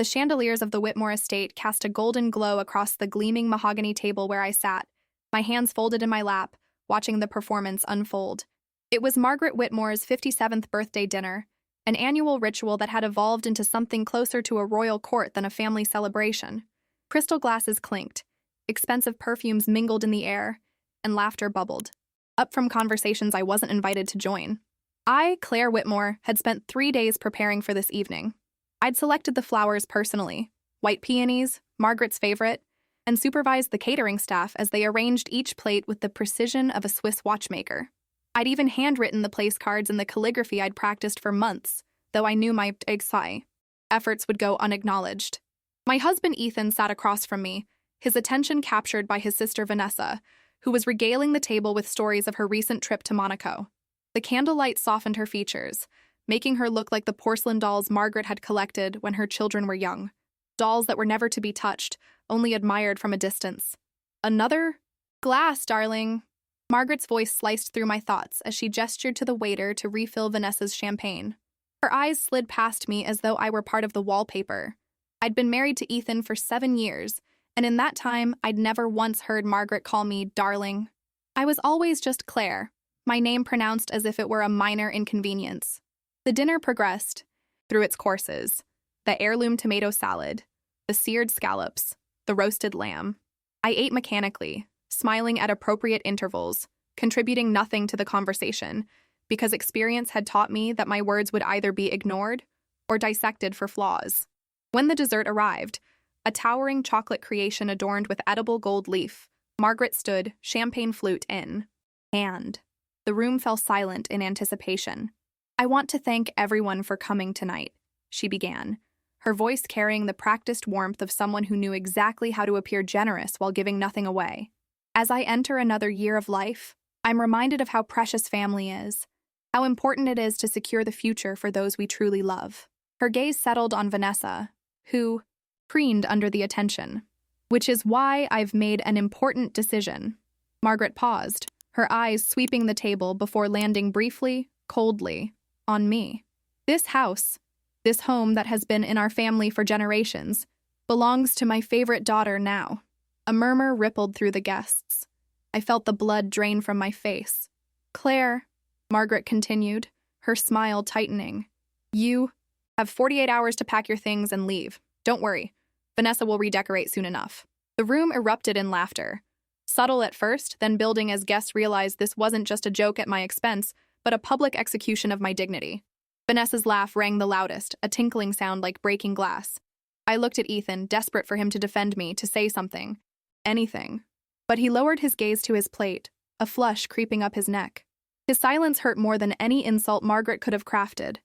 The chandeliers of the Whitmore estate cast a golden glow across the gleaming mahogany table where I sat, my hands folded in my lap, watching the performance unfold. It was Margaret Whitmore's 57th birthday dinner, an annual ritual that had evolved into something closer to a royal court than a family celebration. Crystal glasses clinked, expensive perfumes mingled in the air, and laughter bubbled, up from conversations I wasn't invited to join. I, Claire Whitmore, had spent 3 days preparing for this evening. I'd selected the flowers personally, white peonies, Margaret's favorite, and supervised the catering staff as they arranged each plate with the precision of a Swiss watchmaker. I'd even handwritten the place cards and the calligraphy I'd practiced for months, though I knew my efforts would go unacknowledged. My husband Ethan sat across from me, his attention captured by his sister Vanessa, who was regaling the table with stories of her recent trip to Monaco. The candlelight softened her features, making her look like the porcelain dolls Margaret had collected when her children were young. Dolls that were never to be touched, only admired from a distance. "Another glass, darling." Margaret's voice sliced through my thoughts as she gestured to the waiter to refill Vanessa's champagne. Her eyes slid past me as though I were part of the wallpaper. I'd been married to Ethan for 7 years, and in that time, I'd never once heard Margaret call me darling. I was always just Claire, my name pronounced as if it were a minor inconvenience. The dinner progressed through its courses: the heirloom tomato salad, the seared scallops, the roasted lamb. I ate mechanically, smiling at appropriate intervals, contributing nothing to the conversation, because experience had taught me that my words would either be ignored or dissected for flaws. When the dessert arrived, a towering chocolate creation adorned with edible gold leaf, Margaret stood, champagne flute in hand. The room fell silent in anticipation. "I want to thank everyone for coming tonight," she began, her voice carrying the practiced warmth of someone who knew exactly how to appear generous while giving nothing away. "As I enter another year of life, I'm reminded of how precious family is, how important it is to secure the future for those we truly love." Her gaze settled on Vanessa, who preened under the attention. "Which is why I've made an important decision." Margaret paused, her eyes sweeping the table before landing briefly, coldly, on me. "This house, this home that has been in our family for generations, belongs to my favorite daughter now." A murmur rippled through the guests. I felt the blood drain from my face. "Claire," Margaret continued, her smile tightening, "you have 48 hours to pack your things and leave. Don't worry, Vanessa will redecorate soon enough." The room erupted in laughter, subtle at first, then building as guests realized this wasn't just a joke at my expense, but a public execution of my dignity. Vanessa's laugh rang the loudest, a tinkling sound like breaking glass. I looked at Ethan, desperate for him to defend me, to say something. Anything. But he lowered his gaze to his plate, a flush creeping up his neck. His silence hurt more than any insult Margaret could have crafted.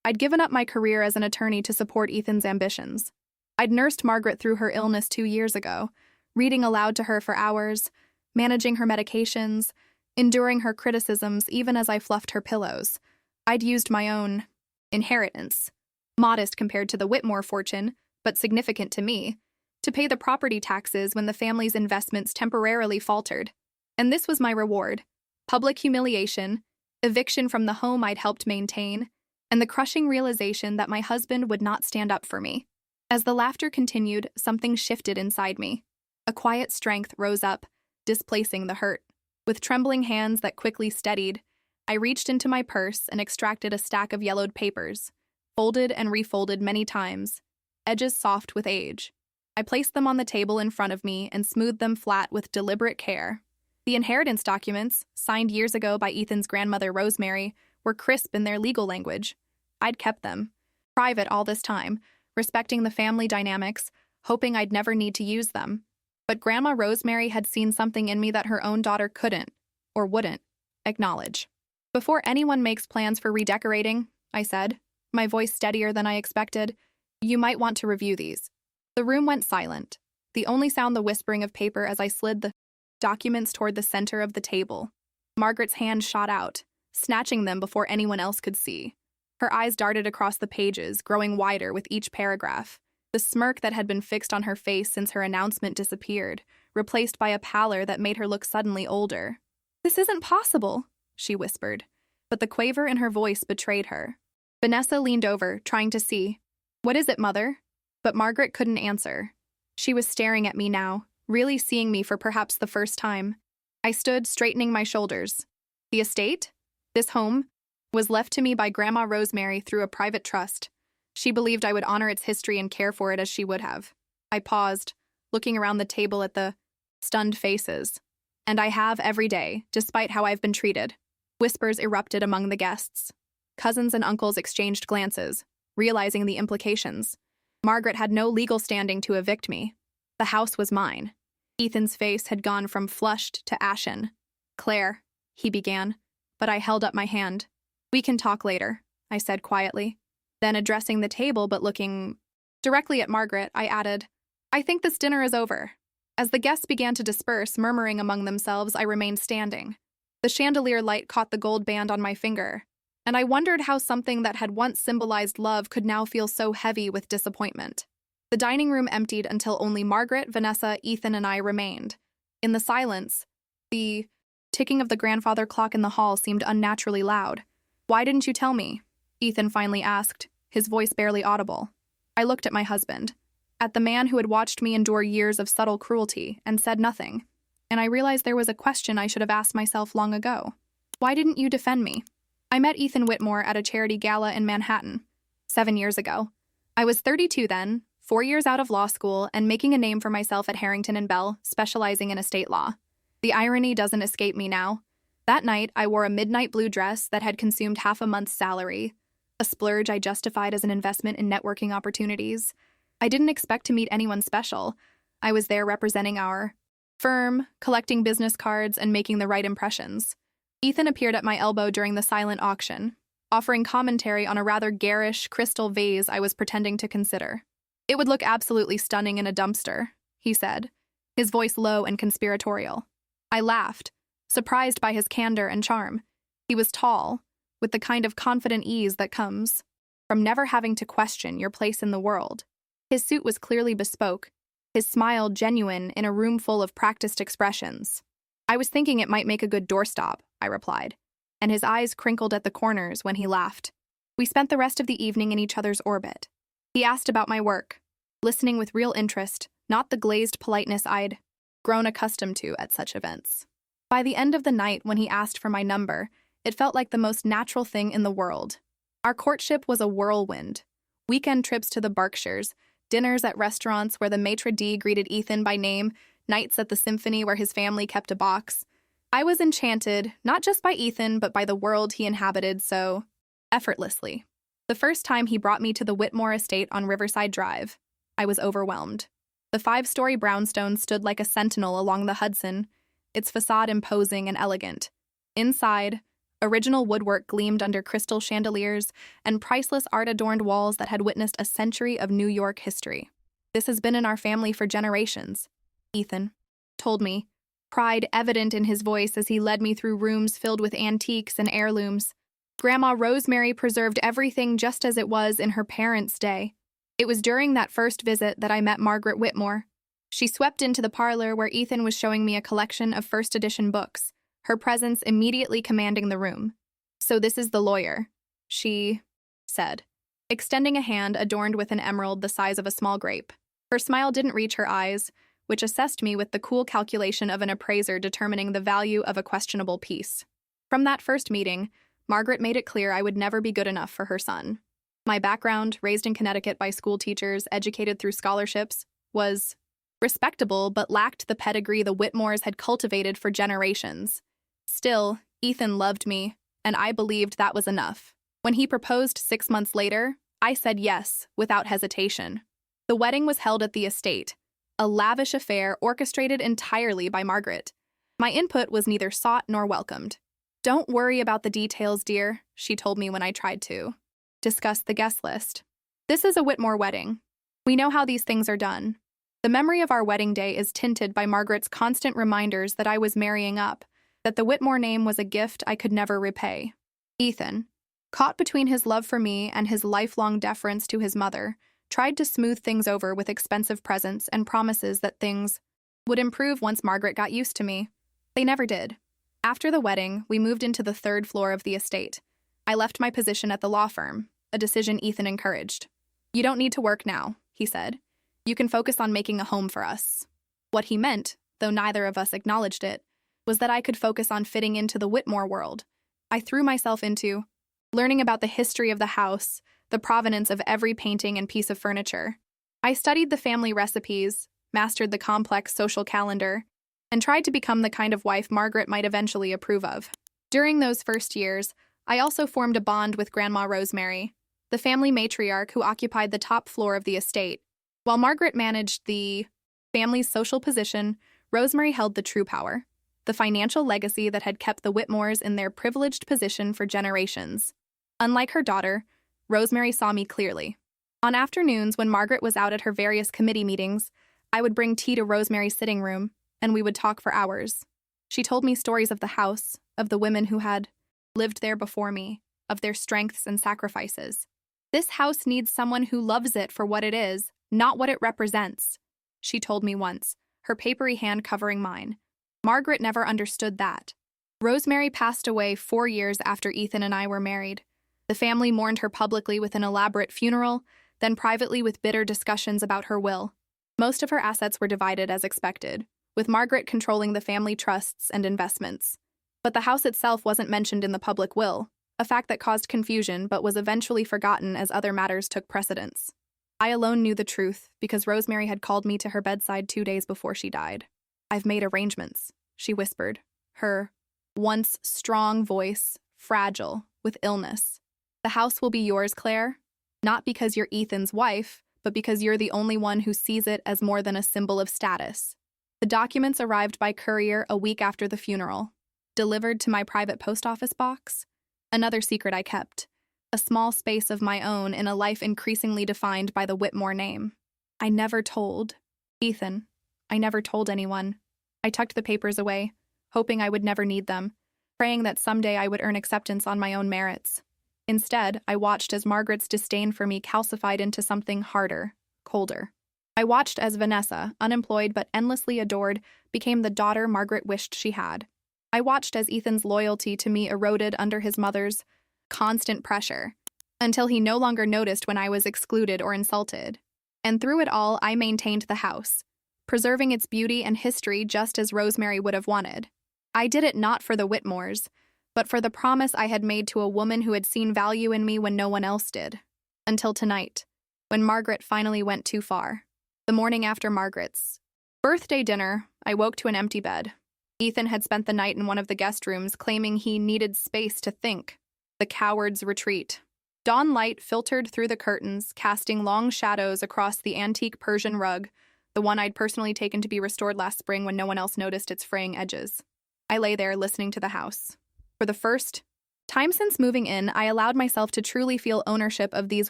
I'd given up my career as an attorney to support Ethan's ambitions. I'd nursed Margaret through her illness 2 years ago, reading aloud to her for hours, managing her medications, enduring her criticisms even as I fluffed her pillows. I'd used my own inheritance, modest compared to the Whitmore fortune, but significant to me, to pay the property taxes when the family's investments temporarily faltered. And this was my reward: public humiliation, eviction from the home I'd helped maintain, and the crushing realization that my husband would not stand up for me. As the laughter continued, something shifted inside me. A quiet strength rose up, displacing the hurt. With trembling hands that quickly steadied, I reached into my purse and extracted a stack of yellowed papers, folded and refolded many times, edges soft with age. I placed them on the table in front of me and smoothed them flat with deliberate care. The inheritance documents, signed years ago by Ethan's grandmother Rosemary, were crisp in their legal language. I'd kept them, private all this time, respecting the family dynamics, hoping I'd never need to use them. But Grandma Rosemary had seen something in me that her own daughter couldn't, or wouldn't, acknowledge. "Before anyone makes plans for redecorating," I said, my voice steadier than I expected, "you might want to review these." The room went silent, the only sound the whispering of paper as I slid the documents toward the center of the table. Margaret's hand shot out, snatching them before anyone else could see. Her eyes darted across the pages, growing wider with each paragraph. The smirk that had been fixed on her face since her announcement disappeared, replaced by a pallor that made her look suddenly older. "This isn't possible," she whispered, but the quaver in her voice betrayed her. Vanessa leaned over, trying to see. "What is it, Mother?" But Margaret couldn't answer. She was staring at me now, really seeing me for perhaps the first time. I stood, straightening my shoulders. The estate, this home, was left to me by Grandma Rosemary through a private trust. She believed I would honor its history and care for it as she would have. I paused, looking around the table at the stunned faces. And I have every day, despite how I've been treated. Whispers erupted among the guests. Cousins and uncles exchanged glances, realizing the implications. Margaret had no legal standing to evict me. The house was mine. Ethan's face had gone from flushed to ashen. "Claire," he began, but I held up my hand. "We can talk later," I said quietly. Then, addressing the table but looking directly at Margaret, I added, "I think this dinner is over." As the guests began to disperse, murmuring among themselves, I remained standing. The chandelier light caught the gold band on my finger, and I wondered how something that had once symbolized love could now feel so heavy with disappointment. The dining room emptied until only Margaret, Vanessa, Ethan, and I remained. In the silence, the ticking of the grandfather clock in the hall seemed unnaturally loud. "Why didn't you tell me?" Ethan finally asked, his voice barely audible. I looked at my husband, at the man who had watched me endure years of subtle cruelty, and said nothing. And I realized there was a question I should have asked myself long ago. Why didn't you defend me? I met Ethan Whitmore at a charity gala in Manhattan 7 years ago. I was 32 then, 4 years out of law school, and making a name for myself at Harrington and Bell, specializing in estate law. The irony doesn't escape me now. That night, I wore a midnight blue dress that had consumed half a month's salary, a splurge I justified as an investment in networking opportunities. I didn't expect to meet anyone special. I was there representing our firm, collecting business cards, and making the right impressions. Ethan appeared at my elbow during the silent auction, offering commentary on a rather garish crystal vase I was pretending to consider. "It would look absolutely stunning in a dumpster," he said, his voice low and conspiratorial. I laughed, surprised by his candor and charm. He was tall, with the kind of confident ease that comes from never having to question your place in the world. His suit was clearly bespoke, his smile genuine in a room full of practiced expressions. "I was thinking it might make a good doorstop," I replied, and his eyes crinkled at the corners when he laughed. We spent the rest of the evening in each other's orbit. He asked about my work, listening with real interest, not the glazed politeness I'd grown accustomed to at such events. By the end of the night, when he asked for my number, it felt like the most natural thing in the world. Our courtship was a whirlwind. Weekend trips to the Berkshires, dinners at restaurants where the maitre d' greeted Ethan by name, nights at the symphony where his family kept a box. I was enchanted, not just by Ethan, but by the world he inhabited so effortlessly. The first time he brought me to the Whitmore estate on Riverside Drive, I was overwhelmed. The 5-story brownstone stood like a sentinel along the Hudson, its facade imposing and elegant. Inside, original woodwork gleamed under crystal chandeliers and priceless art-adorned walls that had witnessed a century of New York history. "This has been in our family for generations," Ethan told me, pride evident in his voice as he led me through rooms filled with antiques and heirlooms. Grandma Rosemary preserved everything just as it was in her parents' day. It was during that first visit that I met Margaret Whitmore. She swept into the parlor where Ethan was showing me a collection of first edition books, her presence immediately commanding the room. "So this is the lawyer," she said, extending a hand adorned with an emerald the size of a small grape. Her smile didn't reach her eyes, which assessed me with the cool calculation of an appraiser determining the value of a questionable piece. From that first meeting, Margaret made it clear I would never be good enough for her son. My background, raised in Connecticut by school teachers, educated through scholarships, was respectable but lacked the pedigree the Whitmores had cultivated for generations. Still, Ethan loved me, and I believed that was enough. When he proposed 6 months later, I said yes, without hesitation. The wedding was held at the estate, a lavish affair orchestrated entirely by Margaret. My input was neither sought nor welcomed. "Don't worry about the details, dear," she told me when I tried to discuss the guest list. "This is a Whitmore wedding. We know how these things are done." The memory of our wedding day is tinted by Margaret's constant reminders that I was marrying up, that the Whitmore name was a gift I could never repay. Ethan, caught between his love for me and his lifelong deference to his mother, tried to smooth things over with expensive presents and promises that things would improve once Margaret got used to me. They never did. After the wedding, we moved into the 3rd floor of the estate. I left my position at the law firm, a decision Ethan encouraged. "You don't need to work now," he said. You can focus on making a home for us. What he meant, though neither of us acknowledged it, was that I could focus on fitting into the Whitmore world. I threw myself into learning about the history of the house, the provenance of every painting and piece of furniture. I studied the family recipes, mastered the complex social calendar, and tried to become the kind of wife Margaret might eventually approve of. During those first years, I also formed a bond with Grandma Rosemary, the family matriarch who occupied the top floor of the estate. While Margaret managed the family's social position, Rosemary held the true power, the financial legacy that had kept the Whitmores in their privileged position for generations. Unlike her daughter, Rosemary saw me clearly. On afternoons when Margaret was out at her various committee meetings, I would bring tea to Rosemary's sitting room, and we would talk for hours. She told me stories of the house, of the women who had lived there before me, of their strengths and sacrifices. This house needs someone who loves it for what it is, not what it represents, she told me once, her papery hand covering mine. Margaret never understood that. Rosemary passed away 4 years after Ethan and I were married. The family mourned her publicly with an elaborate funeral, then privately with bitter discussions about her will. Most of her assets were divided as expected, with Margaret controlling the family trusts and investments. But the house itself wasn't mentioned in the public will, a fact that caused confusion but was eventually forgotten as other matters took precedence. I alone knew the truth because Rosemary had called me to her bedside 2 days before she died. I've made arrangements, she whispered, her once strong voice fragile with illness. The house will be yours, Claire, not because you're Ethan's wife, but because you're the only one who sees it as more than a symbol of status. The documents arrived by courier a week after the funeral, delivered to my private post office box. Another secret I kept, a small space of my own in a life increasingly defined by the Whitmore name. I never told Ethan. I never told anyone. I tucked the papers away, hoping I would never need them, praying that someday I would earn acceptance on my own merits. Instead, I watched as Margaret's disdain for me calcified into something harder, colder. I watched as Vanessa, unemployed but endlessly adored, became the daughter Margaret wished she had. I watched as Ethan's loyalty to me eroded under his mother's constant pressure, until he no longer noticed when I was excluded or insulted. And through it all, I maintained the house, preserving its beauty and history just as Rosemary would have wanted. I did it not for the Whitmores, but for the promise I had made to a woman who had seen value in me when no one else did. Until tonight, when Margaret finally went too far. The morning after Margaret's birthday dinner, I woke to an empty bed. Ethan had spent the night in one of the guest rooms, claiming he needed space to think. The coward's retreat. Dawn light filtered through the curtains, casting long shadows across the antique Persian rug, the one I'd personally taken to be restored last spring when no one else noticed its fraying edges. I lay there listening to the house. For the first time since moving in, I allowed myself to truly feel ownership of these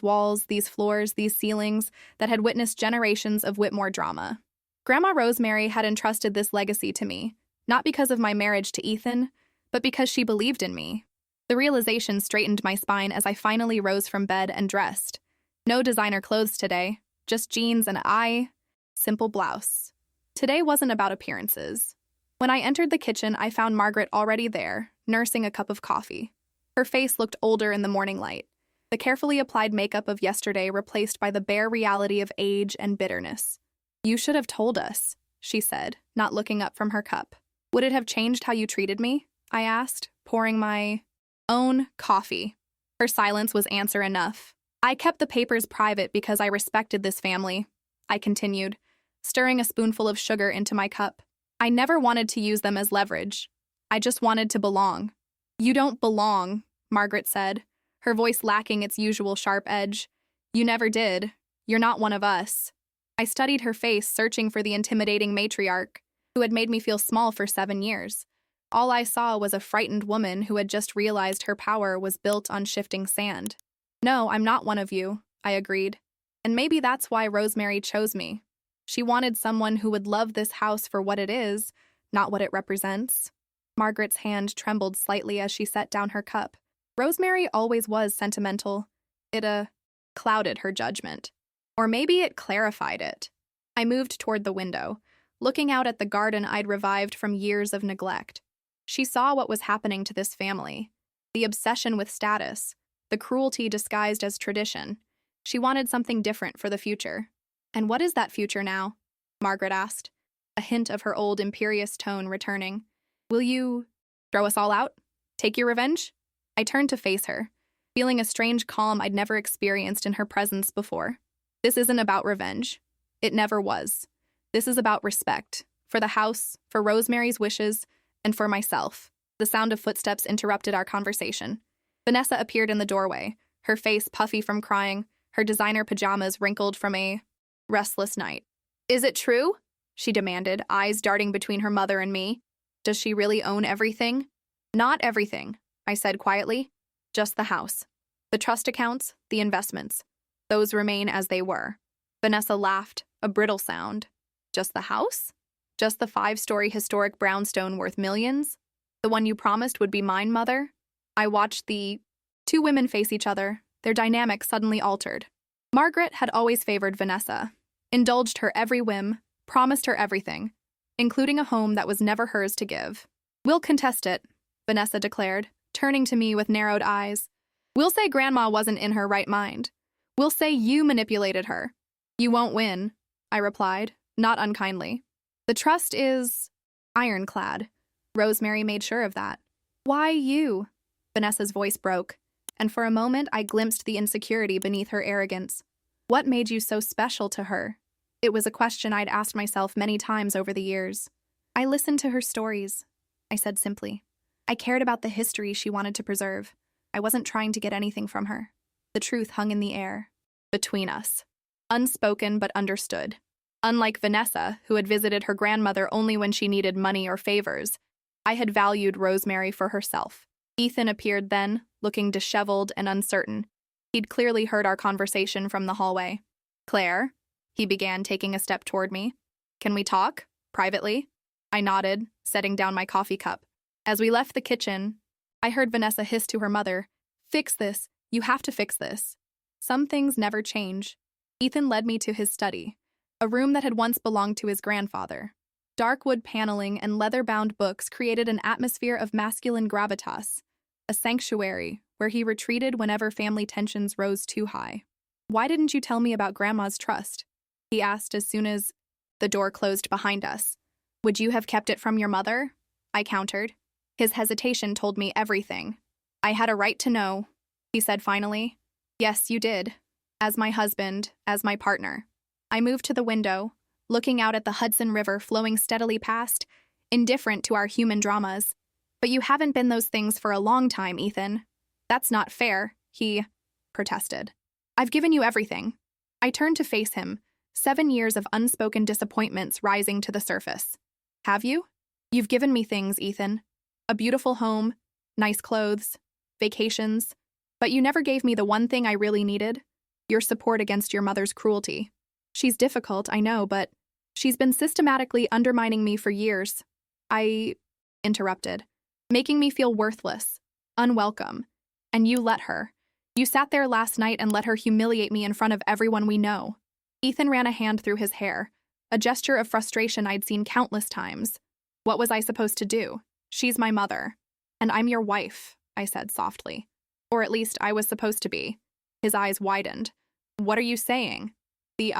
walls, these floors, these ceilings that had witnessed generations of Whitmore drama. Grandma Rosemary had entrusted this legacy to me, not because of my marriage to Ethan, but because she believed in me. The realization straightened my spine as I finally rose from bed and dressed. No designer clothes today, just jeans and simple blouse. Today wasn't about appearances. When I entered the kitchen, I found Margaret already there, nursing a cup of coffee. Her face looked older in the morning light, the carefully applied makeup of yesterday replaced by the bare reality of age and bitterness. "You should have told us," she said, not looking up from her cup. "Would it have changed how you treated me?" I asked, pouring my own coffee. Her silence was answer enough. "I kept the papers private because I respected this family," I continued, stirring a spoonful of sugar into my cup. "I never wanted to use them as leverage. I just wanted to belong." "You don't belong," Margaret said, her voice lacking its usual sharp edge. "You never did. You're not one of us." I studied her face, searching for the intimidating matriarch, who had made me feel small for 7 years. All I saw was a frightened woman who had just realized her power was built on shifting sand. "No, I'm not one of you," I agreed. And maybe that's why Rosemary chose me. She wanted someone who would love this house for what it is, not what it represents. Margaret's hand trembled slightly as she set down her cup. Rosemary always was sentimental. It clouded her judgment. Or maybe it clarified it. I moved toward the window, looking out at the garden I'd revived from years of neglect. She saw what was happening to this family. The obsession with status, the cruelty disguised as tradition. She wanted something different for the future. And what is that future now? Margaret asked, a hint of her old imperious tone returning. Will you throw us all out? Take your revenge? I turned to face her, feeling a strange calm I'd never experienced in her presence before. This isn't about revenge. It never was. This is about respect. For the house, for Rosemary's wishes, and for myself. The sound of footsteps interrupted our conversation. Vanessa appeared in the doorway, her face puffy from crying, her designer pajamas wrinkled from a restless night. Is it true? She demanded, eyes darting between her mother and me. Does she really own everything? Not everything, I said quietly. Just the house. The trust accounts, the investments. Those remain as they were. Vanessa laughed, a brittle sound. Just the house? Just the 5-story historic brownstone worth millions? The one you promised would be mine, Mother? I watched the two women face each other, their dynamic suddenly altered. Margaret had always favored Vanessa, indulged her every whim, promised her everything, including a home that was never hers to give. We'll contest it, Vanessa declared, turning to me with narrowed eyes. We'll say Grandma wasn't in her right mind. We'll say you manipulated her. You won't win, I replied, not unkindly. The trust is ironclad. Rosemary made sure of that. Why you? Vanessa's voice broke, and for a moment I glimpsed the insecurity beneath her arrogance. What made you so special to her? It was a question I'd asked myself many times over the years. I listened to her stories, I said simply. I cared about the history she wanted to preserve. I wasn't trying to get anything from her. The truth hung in the air. Between us. Unspoken but understood. Unlike Vanessa, who had visited her grandmother only when she needed money or favors, I had valued Rosemary for herself. Ethan appeared then, looking disheveled and uncertain. He'd clearly heard our conversation from the hallway. Claire, he began, taking a step toward me. Can we talk? Privately? I nodded, setting down my coffee cup. As we left the kitchen, I heard Vanessa hiss to her mother, Fix this. You have to fix this. Some things never change. Ethan led me to his study, a room that had once belonged to his grandfather. Dark wood paneling and leather-bound books created an atmosphere of masculine gravitas, a sanctuary where he retreated whenever family tensions rose too high. Why didn't you tell me about Grandma's trust? He asked as soon as the door closed behind us. Would you have kept it from your mother? I countered. His hesitation told me everything. I had a right to know, he said finally. Yes, you did. As my husband, as my partner. I moved to the window, looking out at the Hudson River flowing steadily past, indifferent to our human dramas. But you haven't been those things for a long time, Ethan. That's not fair, he protested. I've given you everything. I turned to face him, 7 years of unspoken disappointments rising to the surface. Have you? You've given me things, Ethan. A beautiful home, nice clothes, vacations. But you never gave me the one thing I really needed, your support against your mother's cruelty. She's difficult, I know, but she's been systematically undermining me for years. I interrupted, making me feel worthless, unwelcome. And you let her. You sat there last night and let her humiliate me in front of everyone we know. Ethan ran a hand through his hair, a gesture of frustration I'd seen countless times. What was I supposed to do? She's my mother. And I'm your wife, I said softly. Or at least I was supposed to be. His eyes widened. What are you saying? The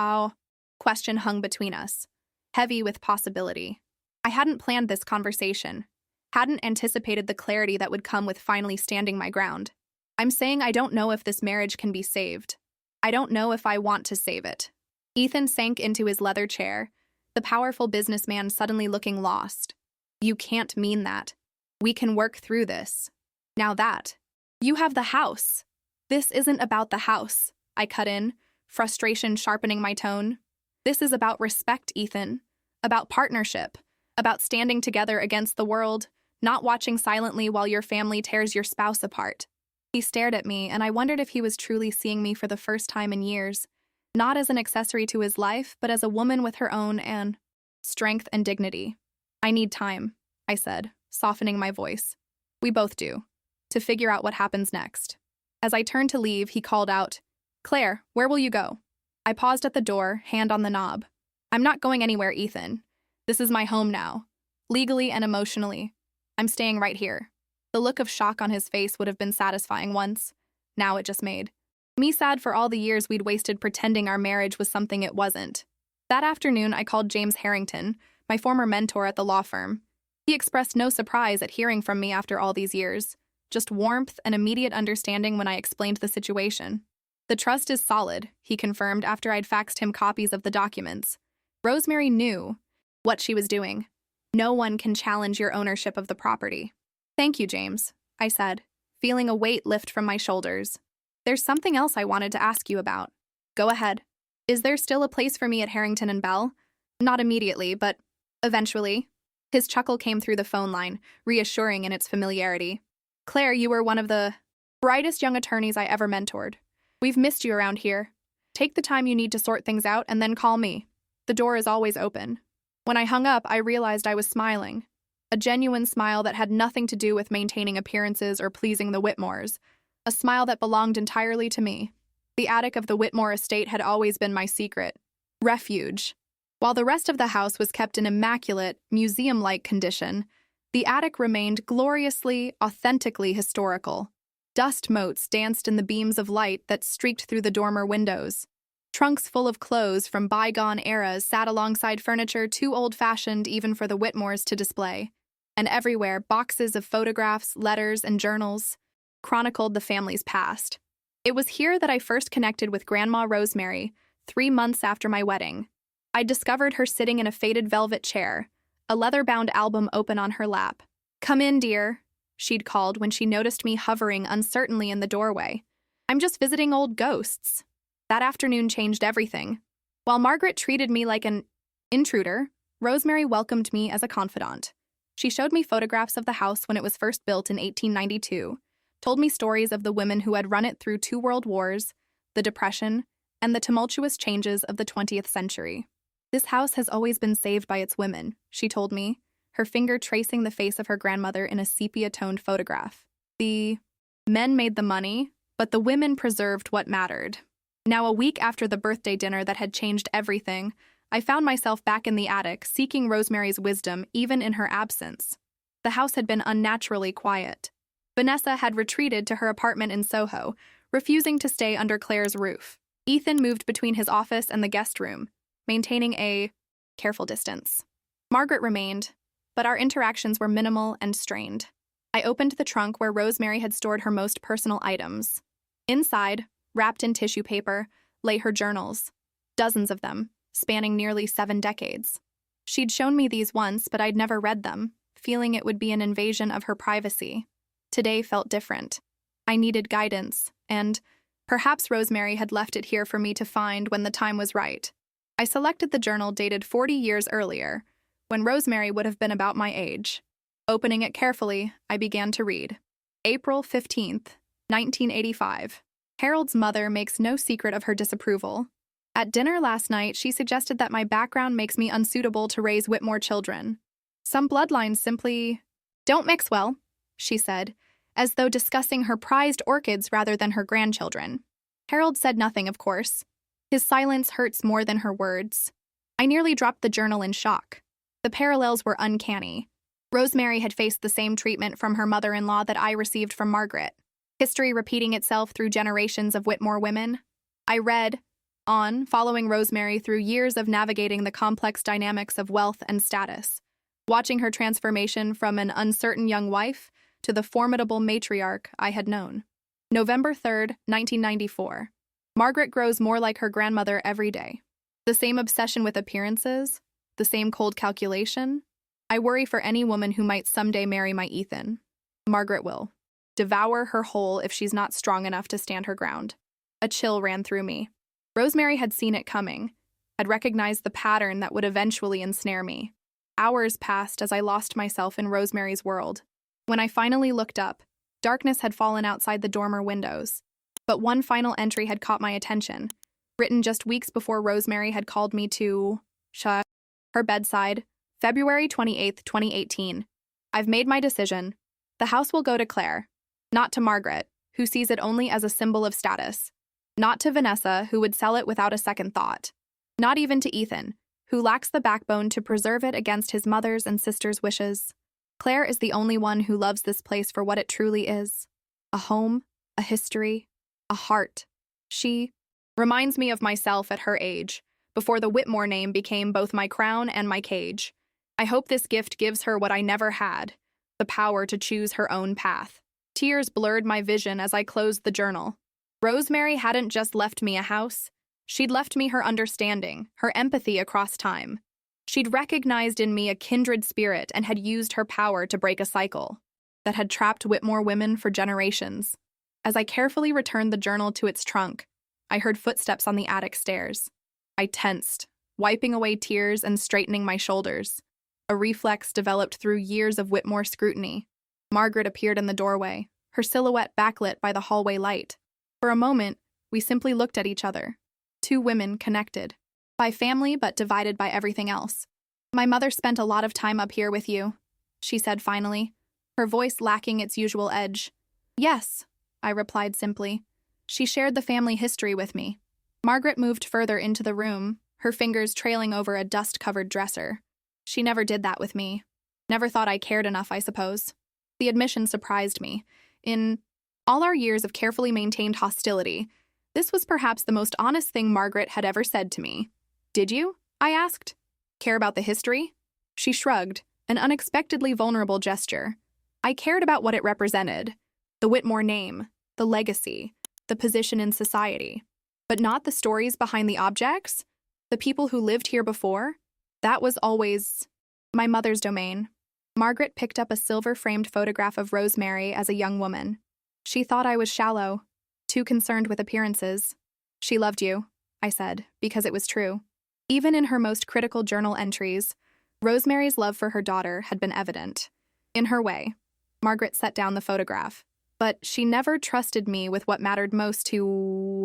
question hung between us, heavy with possibility. I hadn't planned this conversation, hadn't anticipated the clarity that would come with finally standing my ground. I'm saying I don't know if this marriage can be saved. I don't know if I want to save it. Ethan sank into his leather chair, the powerful businessman suddenly looking lost. You can't mean that. We can work through this. Now that. You have the house. This isn't about the house, I cut in, frustration sharpening my tone. This is about respect, Ethan. About partnership. About standing together against the world, not watching silently while your family tears your spouse apart. He stared at me, and I wondered if he was truly seeing me for the first time in years, not as an accessory to his life, but as a woman with her own and strength and dignity. I need time, I said, softening my voice. We both do. To figure out what happens next. As I turned to leave, he called out, Claire, where will you go? I paused at the door, hand on the knob. I'm not going anywhere, Ethan. This is my home now. Legally and emotionally. I'm staying right here. The look of shock on his face would have been satisfying once. Now it just made Me sad for all the years we'd wasted pretending our marriage was something it wasn't. That afternoon, I called James Harrington, my former mentor at the law firm. He expressed no surprise at hearing from me after all these years, just warmth and immediate understanding when I explained the situation. The trust is solid, he confirmed after I'd faxed him copies of the documents. Rosemary knew what she was doing. No one can challenge your ownership of the property. Thank you, James, I said, feeling a weight lift from my shoulders. There's something else I wanted to ask you about. Go ahead. Is there still a place for me at Harrington and Bell? Not immediately, but eventually. His chuckle came through the phone line, reassuring in its familiarity. Claire, you were one of the brightest young attorneys I ever mentored. We've missed you around here. Take the time you need to sort things out and then call me. The door is always open. When I hung up, I realized I was smiling. A genuine smile that had nothing to do with maintaining appearances or pleasing the Whitmores. A smile that belonged entirely to me. The attic of the Whitmore estate had always been my secret refuge. While the rest of the house was kept in immaculate, museum-like condition, the attic remained gloriously, authentically historical. Dust motes danced in the beams of light that streaked through the dormer windows. Trunks full of clothes from bygone eras sat alongside furniture too old-fashioned even for the Whitmores to display. And everywhere, boxes of photographs, letters, and journals chronicled the family's past. It was here that I first connected with Grandma Rosemary, 3 months after my wedding. I discovered her sitting in a faded velvet chair, a leather-bound album open on her lap. "Come in, dear," she'd called when she noticed me hovering uncertainly in the doorway. "I'm just visiting old ghosts." That afternoon changed everything. While Margaret treated me like an intruder, Rosemary welcomed me as a confidant. She showed me photographs of the house when it was first built in 1892, told me stories of the women who had run it through 2 world wars, the Depression, and the tumultuous changes of the 20th century. "This house has always been saved by its women," she told me, her finger tracing the face of her grandmother in a sepia-toned photograph. "The men made the money, but the women preserved what mattered." Now, a week after the birthday dinner that had changed everything, I found myself back in the attic, seeking Rosemary's wisdom even in her absence. The house had been unnaturally quiet. Vanessa had retreated to her apartment in Soho, refusing to stay under Claire's roof. Ethan moved between his office and the guest room, maintaining a careful distance. Margaret remained, but our interactions were minimal and strained. I opened the trunk where Rosemary had stored her most personal items. Inside, wrapped in tissue paper, lay her journals, dozens of them, spanning nearly 7 decades. She'd shown me these once, but I'd never read them, feeling it would be an invasion of her privacy. Today felt different. I needed guidance, and perhaps Rosemary had left it here for me to find when the time was right. I selected the journal dated 40 years earlier, when Rosemary would have been about my age. Opening it carefully, I began to read. April 15th, 1985. Harold's mother makes no secret of her disapproval. At dinner last night, she suggested that my background makes me unsuitable to raise Whitmore children. Some bloodlines simply don't mix well, she said, as though discussing her prized orchids rather than her grandchildren. Harold said nothing, of course. His silence hurts more than her words. I nearly dropped the journal in shock. The parallels were uncanny. Rosemary had faced the same treatment from her mother-in-law that I received from Margaret. History repeating itself through generations of Whitmore women. I read on, following Rosemary through years of navigating the complex dynamics of wealth and status, watching her transformation from an uncertain young wife to the formidable matriarch I had known. November 3rd, 1994. Margaret grows more like her grandmother every day. The same obsession with appearances, the same cold calculation. I worry for any woman who might someday marry my Ethan. Margaret will devour her whole if she's not strong enough to stand her ground. A chill ran through me. Rosemary had seen it coming, had recognized the pattern that would eventually ensnare me. Hours passed as I lost myself in Rosemary's world. When I finally looked up, darkness had fallen outside the dormer windows. But one final entry had caught my attention, written just weeks before Rosemary had called me to her bedside, February 28th, 2018. I've made my decision. The house will go to Claire, not to Margaret, who sees it only as a symbol of status. Not to Vanessa, who would sell it without a second thought. Not even to Ethan, who lacks the backbone to preserve it against his mother's and sister's wishes. Claire is the only one who loves this place for what it truly is. A home, a history, a heart. She reminds me of myself at her age, before the Whitmore name became both my crown and my cage. I hope this gift gives her what I never had, the power to choose her own path. Tears blurred my vision as I closed the journal. Rosemary hadn't just left me a house. She'd left me her understanding, her empathy across time. She'd recognized in me a kindred spirit and had used her power to break a cycle that had trapped Whitmore women for generations. As I carefully returned the journal to its trunk, I heard footsteps on the attic stairs. I tensed, wiping away tears and straightening my shoulders. A reflex developed through years of Whitmore scrutiny. Margaret appeared in the doorway, her silhouette backlit by the hallway light. For a moment, we simply looked at each other. Two women connected by family but divided by everything else. "My mother spent a lot of time up here with you," she said finally, her voice lacking its usual edge. "Yes," I replied simply. "She shared the family history with me." Margaret moved further into the room, her fingers trailing over a dust-covered dresser. "She never did that with me. Never thought I cared enough, I suppose." The admission surprised me. In all our years of carefully maintained hostility, this was perhaps the most honest thing Margaret had ever said to me. "Did you?" I asked. "Care about the history?" She shrugged, an unexpectedly vulnerable gesture. "I cared about what it represented. The Whitmore name, the legacy, the position in society. But not the stories behind the objects, the people who lived here before. That was always my mother's domain." Margaret picked up a silver-framed photograph of Rosemary as a young woman. She thought I was shallow, too concerned with appearances. "She loved you," I said, because it was true. Even in her most critical journal entries, Rosemary's love for her daughter had been evident. In her way, Margaret set down the photograph, but she never trusted me with what mattered most to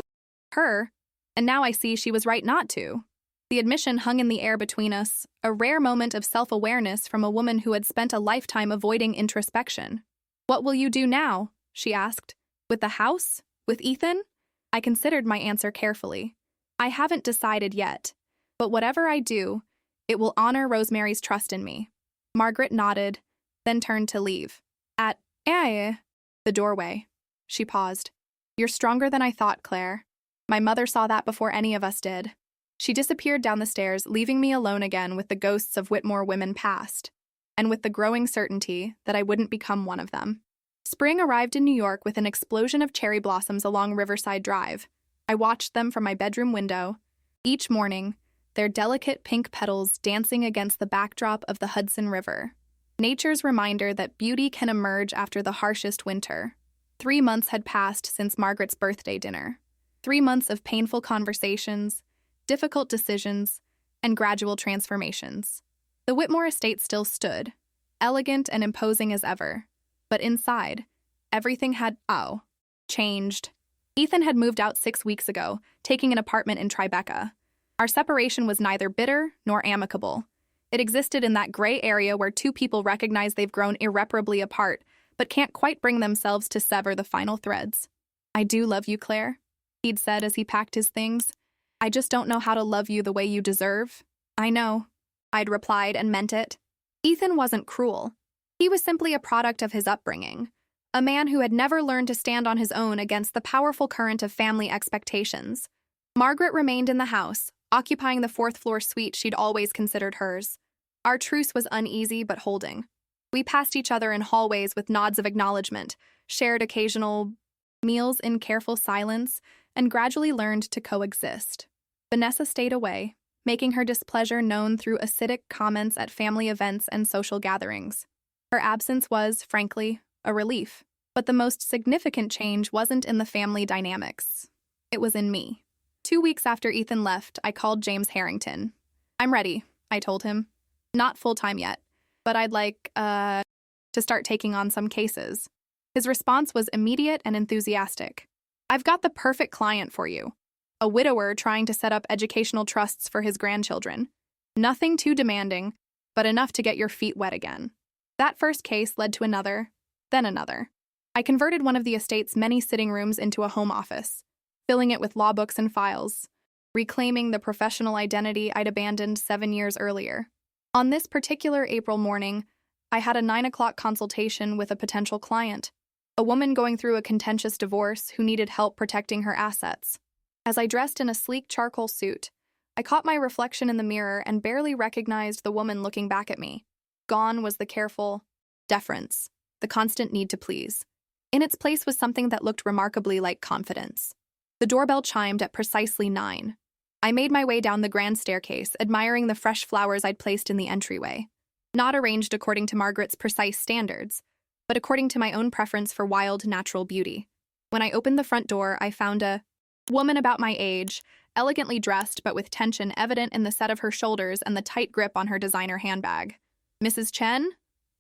her, and now I see she was right not to. The admission hung in the air between us, a rare moment of self-awareness from a woman who had spent a lifetime avoiding introspection. "What will you do now?" she asked. "With the house? With Ethan?" I considered my answer carefully. "I haven't decided yet, but whatever I do, it will honor Rosemary's trust in me." Margaret nodded, then turned to leave. At the doorway, she paused. "You're stronger than I thought, Claire. My mother saw that before any of us did." She disappeared down the stairs, leaving me alone again with the ghosts of Whitmore women past, and with the growing certainty that I wouldn't become one of them. Spring arrived in New York with an explosion of cherry blossoms along Riverside Drive. I watched them from my bedroom window. Each morning, their delicate pink petals dancing against the backdrop of the Hudson River. Nature's reminder that beauty can emerge after the harshest winter. 3 months had passed since Margaret's birthday dinner. 3 months of painful conversations, difficult decisions, and gradual transformations. The Whitmore estate still stood, elegant and imposing as ever. But inside, everything had, changed. Ethan had moved out 6 weeks ago, taking an apartment in Tribeca. Our separation was neither bitter nor amicable. It existed in that gray area where two people recognize they've grown irreparably apart, but can't quite bring themselves to sever the final threads. "I do love you, Claire," he'd said as he packed his things. "I just don't know how to love you the way you deserve." "I know," I'd replied and meant it. Ethan wasn't cruel. He was simply a product of his upbringing, a man who had never learned to stand on his own against the powerful current of family expectations. Margaret remained in the house, occupying the 4th-floor suite she'd always considered hers. Our truce was uneasy but holding. We passed each other in hallways with nods of acknowledgement, shared occasional meals in careful silence, and gradually learned to coexist. Vanessa stayed away, making her displeasure known through acidic comments at family events and social gatherings. Her absence was, frankly, a relief. But the most significant change wasn't in the family dynamics. It was in me. 2 weeks after Ethan left, I called James Harrington. "I'm ready," I told him. "Not full-time yet, but I'd like, to start taking on some cases." His response was immediate and enthusiastic. "I've got the perfect client for you. A widower trying to set up educational trusts for his grandchildren. Nothing too demanding, but enough to get your feet wet again." That first case led to another, then another. I converted one of the estate's many sitting rooms into a home office, filling it with law books and files, reclaiming the professional identity I'd abandoned 7 years earlier. On this particular April morning, I had a 9 o'clock consultation with a potential client, a woman going through a contentious divorce who needed help protecting her assets. As I dressed in a sleek charcoal suit, I caught my reflection in the mirror and barely recognized the woman looking back at me. Gone was the careful deference, the constant need to please. In its place was something that looked remarkably like confidence. The doorbell chimed at precisely 9. I made my way down the grand staircase, admiring the fresh flowers I'd placed in the entryway. Not arranged according to Margaret's precise standards, but according to my own preference for wild, natural beauty. When I opened the front door, I found a woman about my age, elegantly dressed but with tension evident in the set of her shoulders and the tight grip on her designer handbag. "Mrs. Chen?"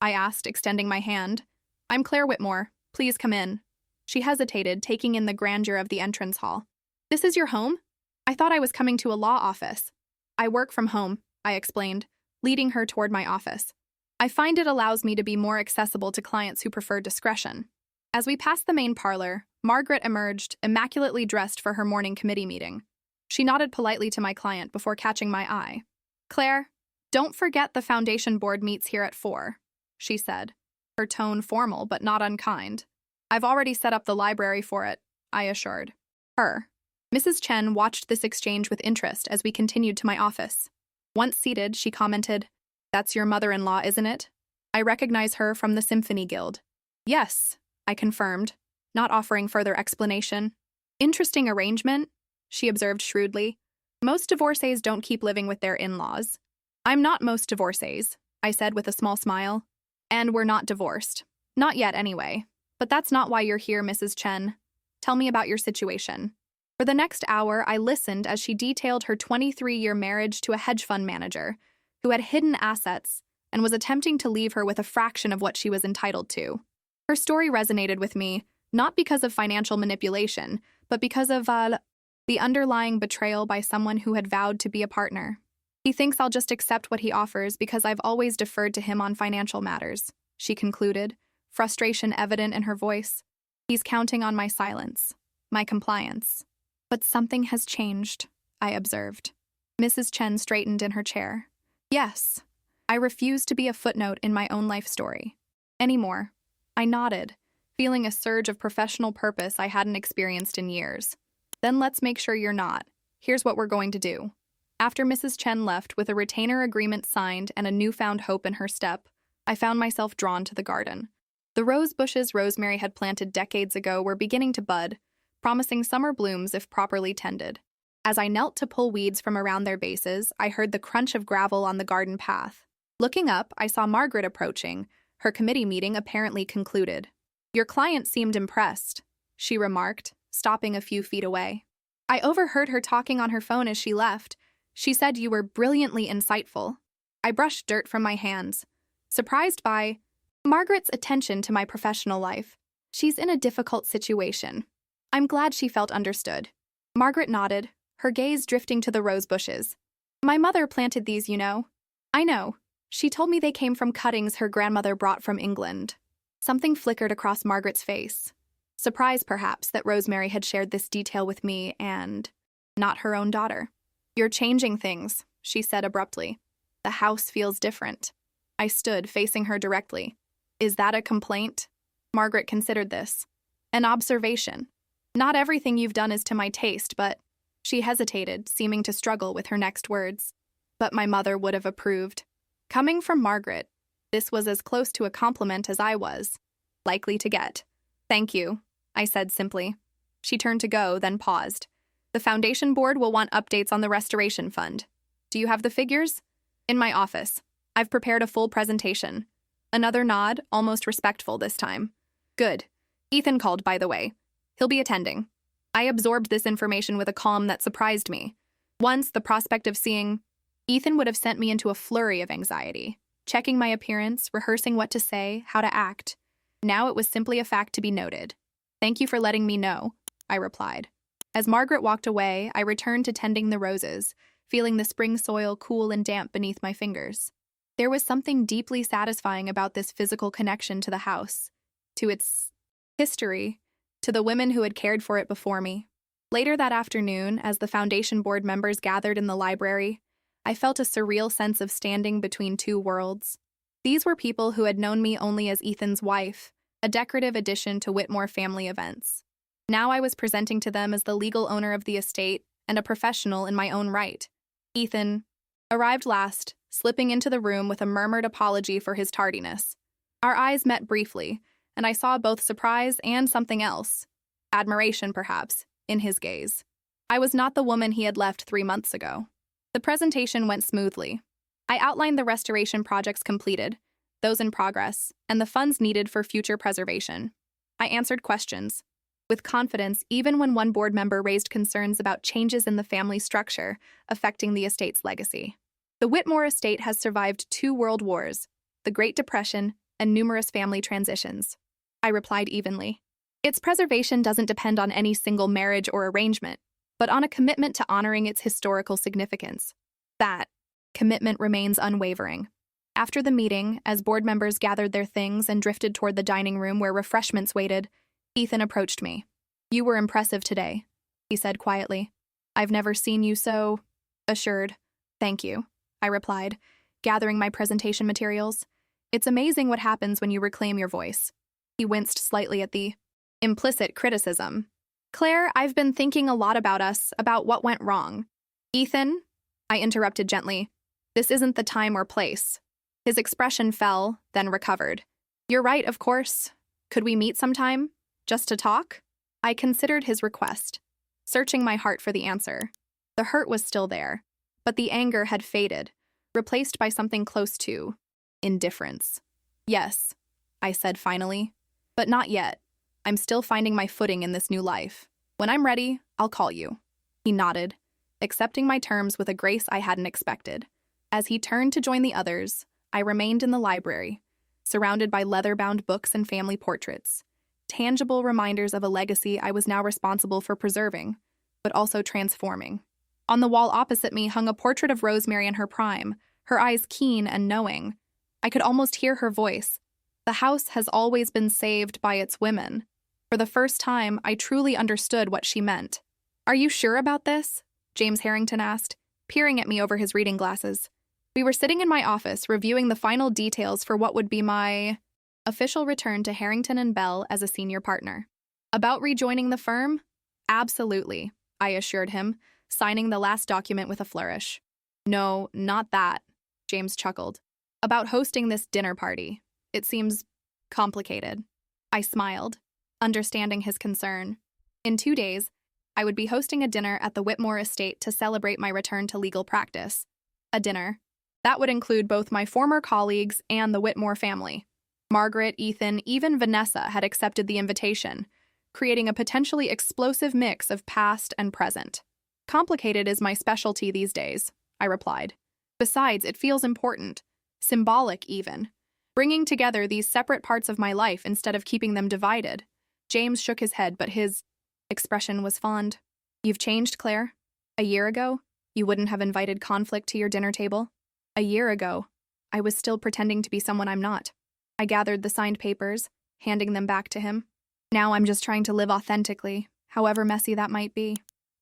I asked, extending my hand. "I'm Claire Whitmore. Please come in." She hesitated, taking in the grandeur of the entrance hall. "This is your home? I thought I was coming to a law office." "I work from home," I explained, leading her toward my office. "I find it allows me to be more accessible to clients who prefer discretion." As we passed the main parlor, Margaret emerged, immaculately dressed for her morning committee meeting. She nodded politely to my client before catching my eye. "Claire, don't forget the foundation board meets here at 4, she said, her tone formal but not unkind. "I've already set up the library for it," I assured her. Mrs. Chen watched this exchange with interest as we continued to my office. Once seated, she commented, "That's your mother-in-law, isn't it? I recognize her from the Symphony Guild." "Yes," I confirmed, not offering further explanation. "Interesting arrangement," she observed shrewdly. "Most divorcees don't keep living with their in-laws." "I'm not most divorcees," I said with a small smile. "And we're not divorced. Not yet, anyway. But that's not why you're here, Mrs. Chen. Tell me about your situation." For the next hour, I listened as she detailed her 23-year marriage to a hedge fund manager who had hidden assets and was attempting to leave her with a fraction of what she was entitled to. Her story resonated with me, not because of financial manipulation, but because of the underlying betrayal by someone who had vowed to be a partner. "He thinks I'll just accept what he offers because I've always deferred to him on financial matters," she concluded, frustration evident in her voice. "He's counting on my silence, my compliance." "But something has changed," I observed. Mrs. Chen straightened in her chair. "Yes, I refuse to be a footnote in my own life story. Anymore." I nodded, feeling a surge of professional purpose I hadn't experienced in years. "Then let's make sure you're not. Here's what we're going to do." After Mrs. Chen left with a retainer agreement signed and a newfound hope in her step, I found myself drawn to the garden. The rose bushes Rosemary had planted decades ago were beginning to bud, promising summer blooms if properly tended. As I knelt to pull weeds from around their bases, I heard the crunch of gravel on the garden path. Looking up, I saw Margaret approaching, her committee meeting apparently concluded. "Your client seemed impressed," she remarked, stopping a few feet away. "I overheard her talking on her phone as she left. She said you were brilliantly insightful." I brushed dirt from my hands, surprised by Margaret's attention to my professional life. "She's in a difficult situation." I'm glad she felt understood. Margaret nodded, her gaze drifting to the rose bushes. "My mother planted these, you know." "I know. She told me they came from cuttings her grandmother brought from England." Something flickered across Margaret's face. Surprise, perhaps, that Rosemary had shared this detail with me and not her own daughter. "You're changing things," she said abruptly. "The house feels different." I stood, facing her directly. "Is that a complaint?" Margaret considered this. "An observation. Not everything you've done is to my taste, but—" She hesitated, seeming to struggle with her next words. "But my mother would have approved." Coming from Margaret, this was as close to a compliment as I was likely to get. "Thank you," I said simply. She turned to go, then paused. "The foundation board will want updates on the restoration fund. Do you have the figures?" "In my office. I've prepared a full presentation." Another nod, almost respectful this time. "Good. Ethan called, by the way. He'll be attending." I absorbed this information with a calm that surprised me. Once, the prospect of seeing Ethan would have sent me into a flurry of anxiety, checking my appearance, rehearsing what to say, how to act. Now it was simply a fact to be noted. "Thank you for letting me know," I replied. As Margaret walked away, I returned to tending the roses, feeling the spring soil cool and damp beneath my fingers. There was something deeply satisfying about this physical connection to the house, to its history, to the women who had cared for it before me. Later that afternoon, as the foundation board members gathered in the library, I felt a surreal sense of standing between two worlds. These were people who had known me only as Ethan's wife, a decorative addition to Whitmore family events. Now I was presenting to them as the legal owner of the estate and a professional in my own right. Ethan arrived last, slipping into the room with a murmured apology for his tardiness. Our eyes met briefly, and I saw both surprise and something else, admiration perhaps, in his gaze. I was not the woman he had left 3 months ago. The presentation went smoothly. I outlined the restoration projects completed, those in progress, and the funds needed for future preservation. I answered questions with confidence even when one board member raised concerns about changes in the family structure affecting the estate's legacy. The Whitmore estate has survived 2 world wars, the Great Depression, and numerous family transitions. I replied evenly. Its preservation doesn't depend on any single marriage or arrangement, but on a commitment to honoring its historical significance. That commitment remains unwavering. After the meeting, as board members gathered their things and drifted toward the dining room where refreshments waited, Ethan approached me. "You were impressive today," he said quietly. "I've never seen you so assured." "Thank you," I replied, gathering my presentation materials. "It's amazing what happens when you reclaim your voice." He winced slightly at the implicit criticism. "Claire, I've been thinking a lot about us, about what went wrong." "Ethan," I interrupted gently, "this isn't the time or place." His expression fell, then recovered. "You're right, of course. Could we meet sometime? Just to talk?" I considered his request, searching my heart for the answer. The hurt was still there, but the anger had faded, replaced by something close to indifference. "Yes," I said finally, "but not yet. I'm still finding my footing in this new life. When I'm ready, I'll call you." He nodded, accepting my terms with a grace I hadn't expected. As he turned to join the others, I remained in the library, surrounded by leather-bound books and family portraits, tangible reminders of a legacy I was now responsible for preserving, but also transforming. On the wall opposite me hung a portrait of Rosemary in her prime, her eyes keen and knowing. I could almost hear her voice. "The house has always been saved by its women." For the first time, I truly understood what she meant. "Are you sure about this?" James Harrington asked, peering at me over his reading glasses. We were sitting in my office, reviewing the final details for what would be my official return to Harrington and Bell as a senior partner. "About rejoining the firm?" "Absolutely," I assured him, signing the last document with a flourish. "No, not that," James chuckled. "About hosting this dinner party. It seems complicated." I smiled, understanding his concern. In 2 days, I would be hosting a dinner at the Whitmore estate to celebrate my return to legal practice. A dinner that would include both my former colleagues and the Whitmore family. Margaret, Ethan, even Vanessa had accepted the invitation, creating a potentially explosive mix of past and present. "Complicated is my specialty these days," I replied. "Besides, it feels important, symbolic even, bringing together these separate parts of my life instead of keeping them divided." James shook his head, but his expression was fond. "You've changed, Claire. A year ago, you wouldn't have invited conflict to your dinner table. A year ago, I was still pretending to be someone I'm not." I gathered the signed papers, handing them back to him. "Now I'm just trying to live authentically, however messy that might be."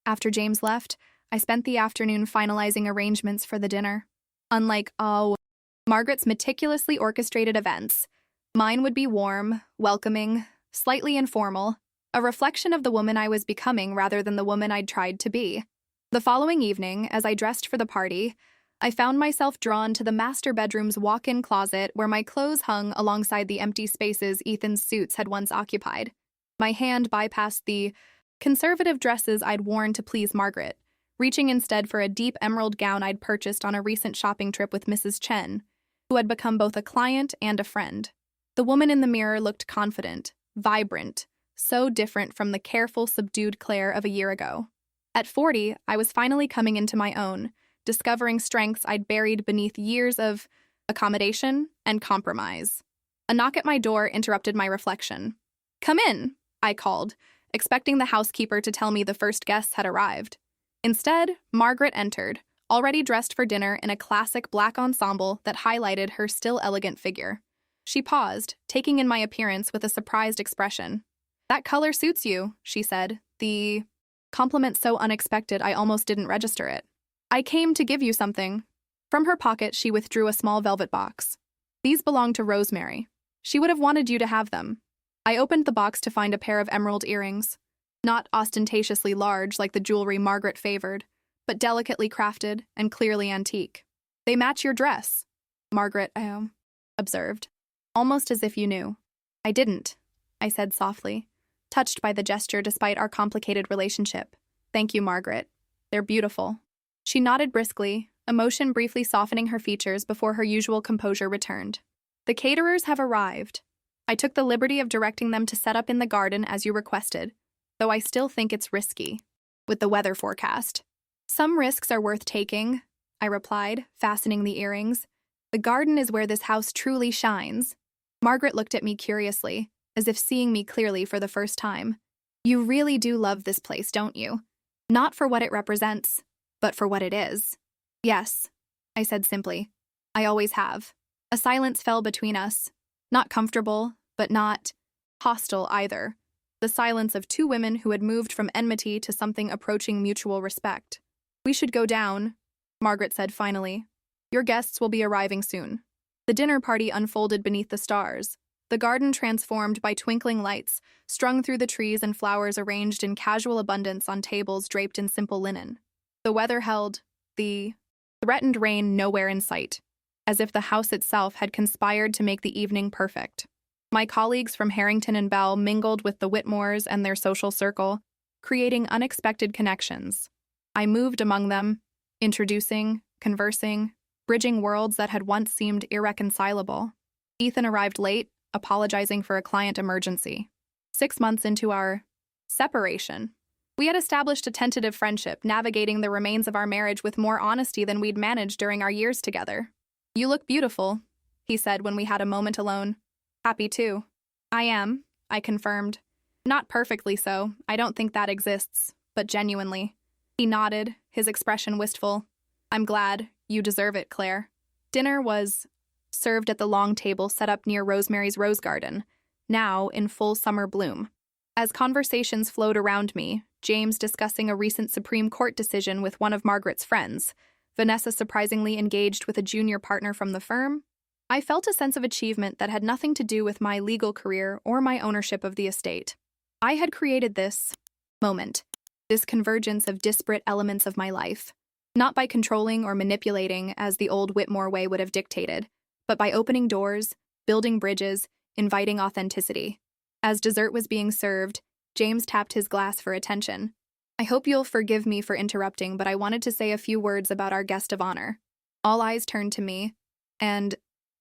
After James left, I spent the afternoon finalizing arrangements for the dinner. Unlike, Margaret's meticulously orchestrated events, mine would be warm, welcoming, slightly informal, a reflection of the woman I was becoming rather than the woman I'd tried to be. The following evening, as I dressed for the party, I found myself drawn to the master bedroom's walk-in closet where my clothes hung alongside the empty spaces Ethan's suits had once occupied. My hand bypassed the conservative dresses I'd worn to please Margaret, reaching instead for a deep emerald gown I'd purchased on a recent shopping trip with Mrs. Chen, who had become both a client and a friend. The woman in the mirror looked confident, vibrant, so different from the careful, subdued Claire of a year ago. At 40, I was finally coming into my own, discovering strengths I'd buried beneath years of accommodation and compromise. A knock at my door interrupted my reflection. "Come in," I called, expecting the housekeeper to tell me the first guests had arrived. Instead, Margaret entered, already dressed for dinner in a classic black ensemble that highlighted her still elegant figure. She paused, taking in my appearance with a surprised expression. "That color suits you," she said, the compliment so unexpected I almost didn't register it. "I came to give you something." From her pocket, she withdrew a small velvet box. "These belong to Rosemary. She would have wanted you to have them." I opened the box to find a pair of emerald earrings. Not ostentatiously large like the jewelry Margaret favored, but delicately crafted and clearly antique. They match your dress, Margaret observed, almost as if you knew. I didn't, I said softly, touched by the gesture despite our complicated relationship. Thank you, Margaret. They're beautiful. She nodded briskly, emotion briefly softening her features before her usual composure returned. The caterers have arrived. I took the liberty of directing them to set up in the garden as you requested, though I still think it's risky, with the weather forecast. Some risks are worth taking, I replied, fastening the earrings. The garden is where this house truly shines. Margaret looked at me curiously, as if seeing me clearly for the first time. You really do love this place, don't you? Not for what it represents, but for what it is. Yes, I said simply. I always have. A silence fell between us. Not comfortable, but not hostile either. The silence of two women who had moved from enmity to something approaching mutual respect. We should go down, Margaret said finally. Your guests will be arriving soon. The dinner party unfolded beneath the stars, the garden transformed by twinkling lights, strung through the trees and flowers arranged in casual abundance on tables draped in simple linen. The weather held, the threatened rain nowhere in sight, as if the house itself had conspired to make the evening perfect. My colleagues from Harrington and Bell mingled with the Whitmores and their social circle, creating unexpected connections. I moved among them, introducing, conversing, bridging worlds that had once seemed irreconcilable. Ethan arrived late, apologizing for a client emergency. 6 months into our separation, we had established a tentative friendship, navigating the remains of our marriage with more honesty than we'd managed during our years together. You look beautiful, he said when we had a moment alone. Happy too. I am, I confirmed. Not perfectly so, I don't think that exists, but genuinely. He nodded, his expression wistful. I'm glad. You deserve it, Claire. Dinner was served at the long table set up near Rosemary's rose garden, now in full summer bloom. As conversations flowed around me, James discussing a recent Supreme Court decision with one of Margaret's friends, Vanessa surprisingly engaged with a junior partner from the firm, I felt a sense of achievement that had nothing to do with my legal career or my ownership of the estate. I had created this moment, this convergence of disparate elements of my life, not by controlling or manipulating as the old Whitmore way would have dictated, but by opening doors, building bridges, inviting authenticity. As dessert was being served, James tapped his glass for attention. I hope you'll forgive me for interrupting, but I wanted to say a few words about our guest of honor. All eyes turned to me, and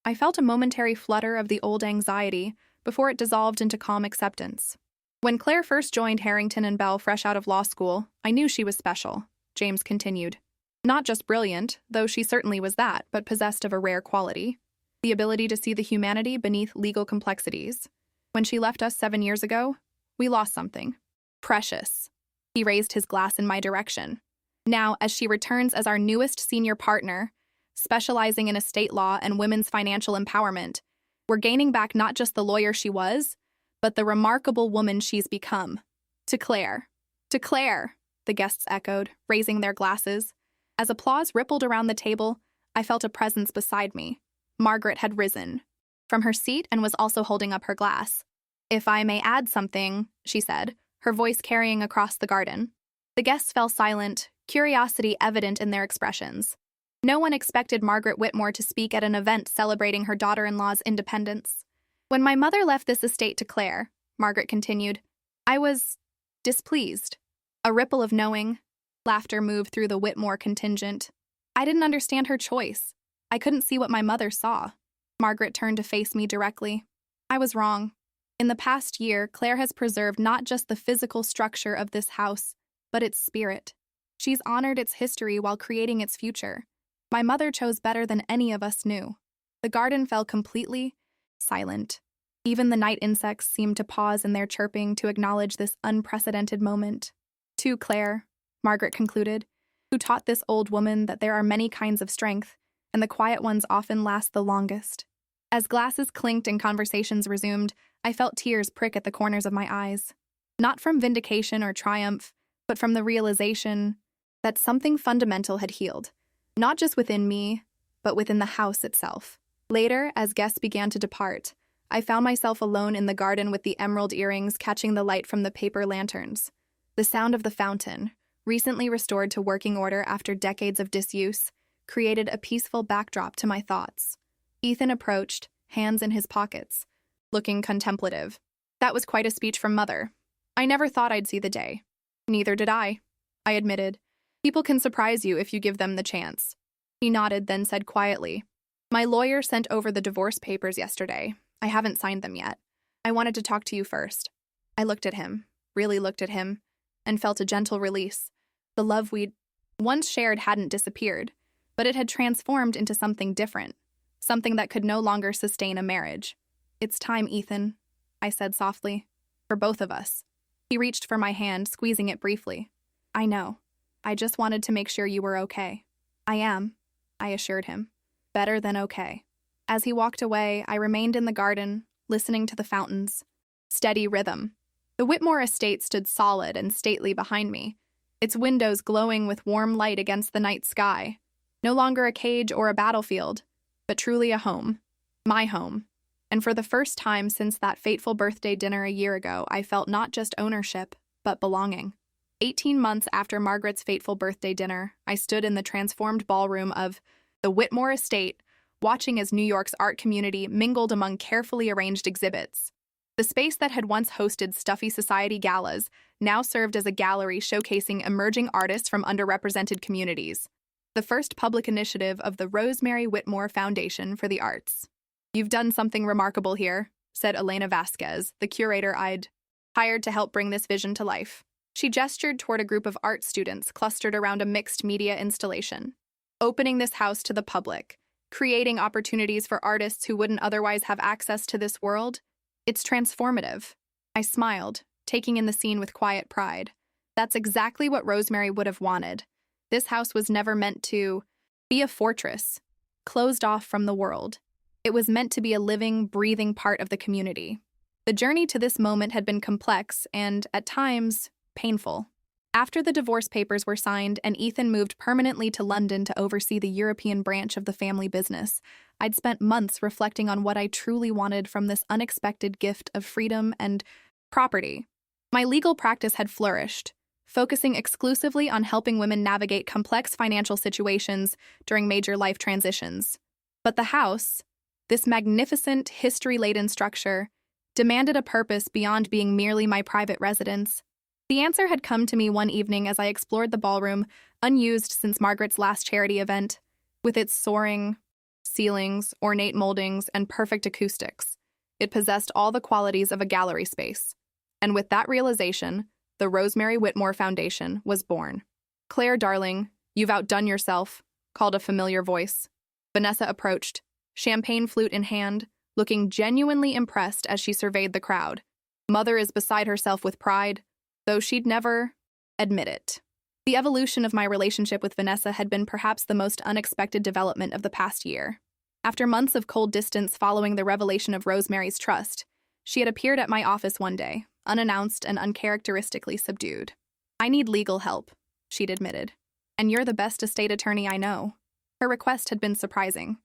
I felt a momentary flutter of the old anxiety before it dissolved into calm acceptance. When Claire first joined Harrington and Bell fresh out of law school, I knew she was special, James continued. Not just brilliant, though she certainly was that, but possessed of a rare quality. The ability to see the humanity beneath legal complexities. When she left us 7 years ago, we lost something. Precious. He raised his glass in my direction. Now, as she returns as our newest senior partner, specializing in estate law and women's financial empowerment, we're gaining back not just the lawyer she was, but the remarkable woman she's become. To Claire. To Claire, the guests echoed, raising their glasses. As applause rippled around the table, I felt a presence beside me. Margaret had risen from her seat and was also holding up her glass. If I may add something, she said, her voice carrying across the garden. The guests fell silent, curiosity evident in their expressions. No one expected Margaret Whitmore to speak at an event celebrating her daughter-in-law's independence. When my mother left this estate to Claire, Margaret continued, I was displeased. A ripple of knowing, laughter moved through the Whitmore contingent. I didn't understand her choice. I couldn't see what my mother saw. Margaret turned to face me directly. I was wrong. In the past year, Claire has preserved not just the physical structure of this house, but its spirit. She's honored its history while creating its future. My mother chose better than any of us knew. The garden fell completely silent. Even the night insects seemed to pause in their chirping to acknowledge this unprecedented moment. To Claire, Margaret concluded, who taught this old woman that there are many kinds of strength, and the quiet ones often last the longest. As glasses clinked and conversations resumed, I felt tears prick at the corners of my eyes. Not from vindication or triumph, but from the realization that something fundamental had healed, not just within me, but within the house itself. Later, as guests began to depart, I found myself alone in the garden with the emerald earrings catching the light from the paper lanterns. The sound of the fountain, recently restored to working order after decades of disuse, created a peaceful backdrop to my thoughts. Ethan approached, hands in his pockets, looking contemplative. That was quite a speech from Mother. I never thought I'd see the day. Neither did I admitted. People can surprise you if you give them the chance. He nodded, then said quietly, My lawyer sent over the divorce papers yesterday. I haven't signed them yet. I wanted to talk to you first. I looked at him, really looked at him, and felt a gentle release. The love we'd once shared hadn't disappeared, but it had transformed into something different, something that could no longer sustain a marriage. It's time, Ethan, I said softly, for both of us. He reached for my hand, squeezing it briefly. I know. I just wanted to make sure you were okay. I am, I assured him. Better than okay. As he walked away, I remained in the garden, listening to the fountains. Steady rhythm. The Whitmore estate stood solid and stately behind me, its windows glowing with warm light against the night sky. No longer a cage or a battlefield, but truly a home. My home. And for the first time since that fateful birthday dinner a year ago, I felt not just ownership, but belonging. 18 months after Margaret's fateful birthday dinner, I stood in the transformed ballroom of the Whitmore estate, watching as New York's art community mingled among carefully arranged exhibits. The space that had once hosted stuffy society galas now served as a gallery showcasing emerging artists from underrepresented communities. The first public initiative of the Rosemary Whitmore Foundation for the Arts. You've done something remarkable here, said Elena Vasquez, the curator I'd hired to help bring this vision to life. She gestured toward a group of art students clustered around a mixed media installation. Opening this house to the public, creating opportunities for artists who wouldn't otherwise have access to this world, it's transformative. I smiled, taking in the scene with quiet pride. That's exactly what Rosemary would have wanted. This house was never meant to be a fortress, closed off from the world. It was meant to be a living, breathing part of the community. The journey to this moment had been complex and, at times, painful. After the divorce papers were signed and Ethan moved permanently to London to oversee the European branch of the family business, I'd spent months reflecting on what I truly wanted from this unexpected gift of freedom and property. My legal practice had flourished, focusing exclusively on helping women navigate complex financial situations during major life transitions. But the house, this magnificent, history-laden structure, demanded a purpose beyond being merely my private residence. The answer had come to me one evening as I explored the ballroom, unused since Margaret's last charity event, with its soaring ceilings, ornate moldings, and perfect acoustics. It possessed all the qualities of a gallery space. And with that realization, the Rosemary Whitmore Foundation was born. Claire, darling, you've outdone yourself, called a familiar voice. Vanessa approached, champagne flute in hand, looking genuinely impressed as she surveyed the crowd. Mother is beside herself with pride, though she'd never admit it. The evolution of my relationship with Vanessa had been perhaps the most unexpected development of the past year. After months of cold distance following the revelation of Rosemary's trust, she had appeared at my office one day, unannounced and uncharacteristically subdued. I need legal help, she'd admitted, and you're the best estate attorney I know. Her request had been surprising.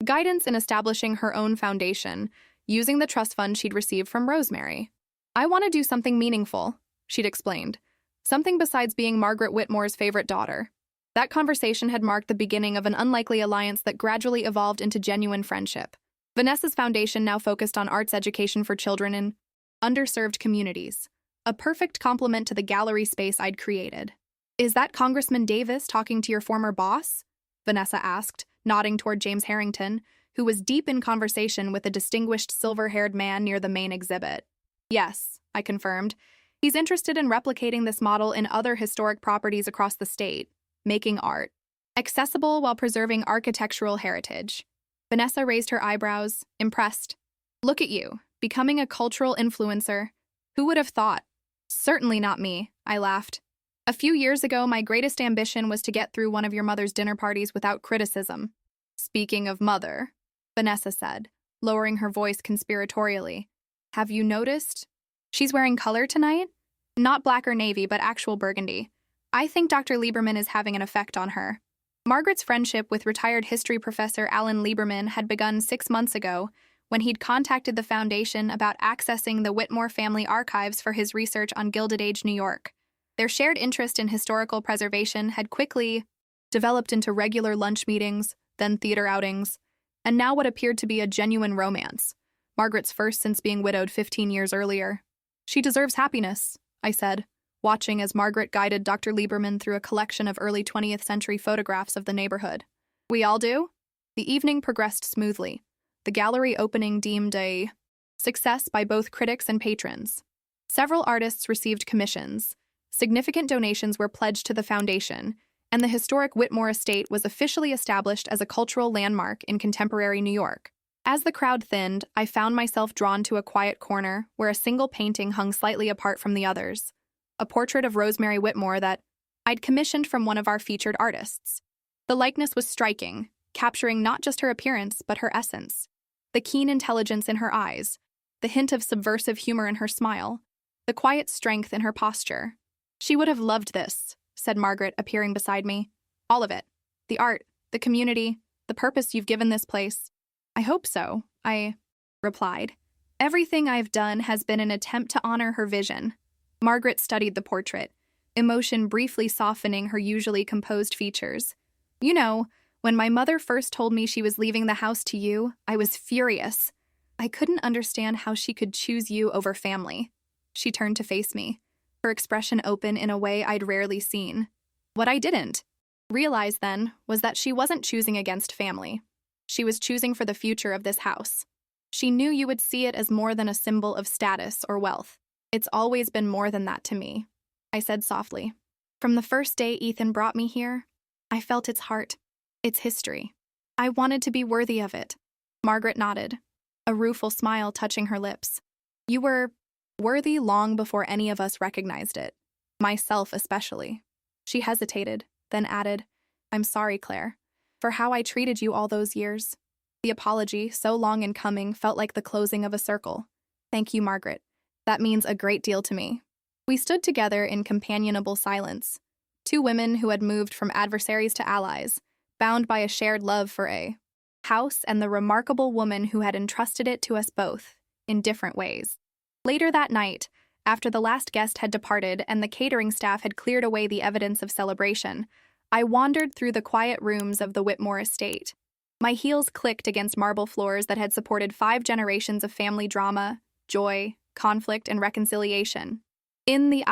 Guidance in establishing her own foundation, using the trust fund she'd received from Rosemary. I want to do something meaningful, she'd explained. Something besides being Margaret Whitmore's favorite daughter. That conversation had marked the beginning of an unlikely alliance that gradually evolved into genuine friendship. Vanessa's foundation now focused on arts education for children in underserved communities, a perfect complement to the gallery space I'd created. Is that Congressman Davis talking to your former boss? Vanessa asked, nodding toward James Harrington, who was deep in conversation with a distinguished silver-haired man near the main exhibit. Yes, I confirmed. He's interested in replicating this model in other historic properties across the state, making art accessible while preserving architectural heritage. Vanessa raised her eyebrows, impressed. Look at you, becoming a cultural influencer. Who would have thought? Certainly not me, I laughed. A few years ago, my greatest ambition was to get through one of your mother's dinner parties without criticism. Speaking of mother, Vanessa said, lowering her voice conspiratorially. Have you noticed? She's wearing color tonight? Not black or navy, but actual burgundy. I think Dr. Lieberman is having an effect on her. Margaret's friendship with retired history professor Alan Lieberman had begun 6 months ago when he'd contacted the foundation about accessing the Whitmore family archives for his research on Gilded Age New York. Their shared interest in historical preservation had quickly developed into regular lunch meetings, then theater outings, and now what appeared to be a genuine romance, Margaret's first since being widowed 15 years earlier. "She deserves happiness," I said, watching as Margaret guided Dr. Lieberman through a collection of early 20th century photographs of the neighborhood. "We all do?" The evening progressed smoothly, the gallery opening deemed a success by both critics and patrons. Several artists received commissions, significant donations were pledged to the foundation, and the historic Whitmore estate was officially established as a cultural landmark in contemporary New York. As the crowd thinned, I found myself drawn to a quiet corner where a single painting hung slightly apart from the others, a portrait of Rosemary Whitmore that I'd commissioned from one of our featured artists. The likeness was striking, capturing not just her appearance, but her essence. The keen intelligence in her eyes, the hint of subversive humor in her smile, the quiet strength in her posture. "She would have loved this," said Margaret, appearing beside me. "All of it. The art, the community, the purpose you've given this place." "I hope so," I replied. "Everything I've done has been an attempt to honor her vision." Margaret studied the portrait, emotion briefly softening her usually composed features. "You know, when my mother first told me she was leaving the house to you, I was furious. I couldn't understand how she could choose you over family." She turned to face me, her expression open in a way I'd rarely seen. What I didn't realize then was that she wasn't choosing against family. She was choosing for the future of this house. She knew you would see it as more than a symbol of status or wealth. "It's always been more than that to me," I said softly. "From the first day Ethan brought me here, I felt its heart, its history. I wanted to be worthy of it." Margaret nodded, a rueful smile touching her lips. "You were worthy long before any of us recognized it, myself especially." She hesitated, then added, "I'm sorry, Claire, for how I treated you all those years." The apology, so long in coming, felt like the closing of a circle. "Thank you, Margaret. That means a great deal to me." We stood together in companionable silence, two women who had moved from adversaries to allies, bound by a shared love for a house and the remarkable woman who had entrusted it to us both, in different ways. Later that night, after the last guest had departed and the catering staff had cleared away the evidence of celebration, I wandered through the quiet rooms of the Whitmore estate. My heels clicked against marble floors that had supported 5 generations of family drama, joy, conflict, and reconciliation. In the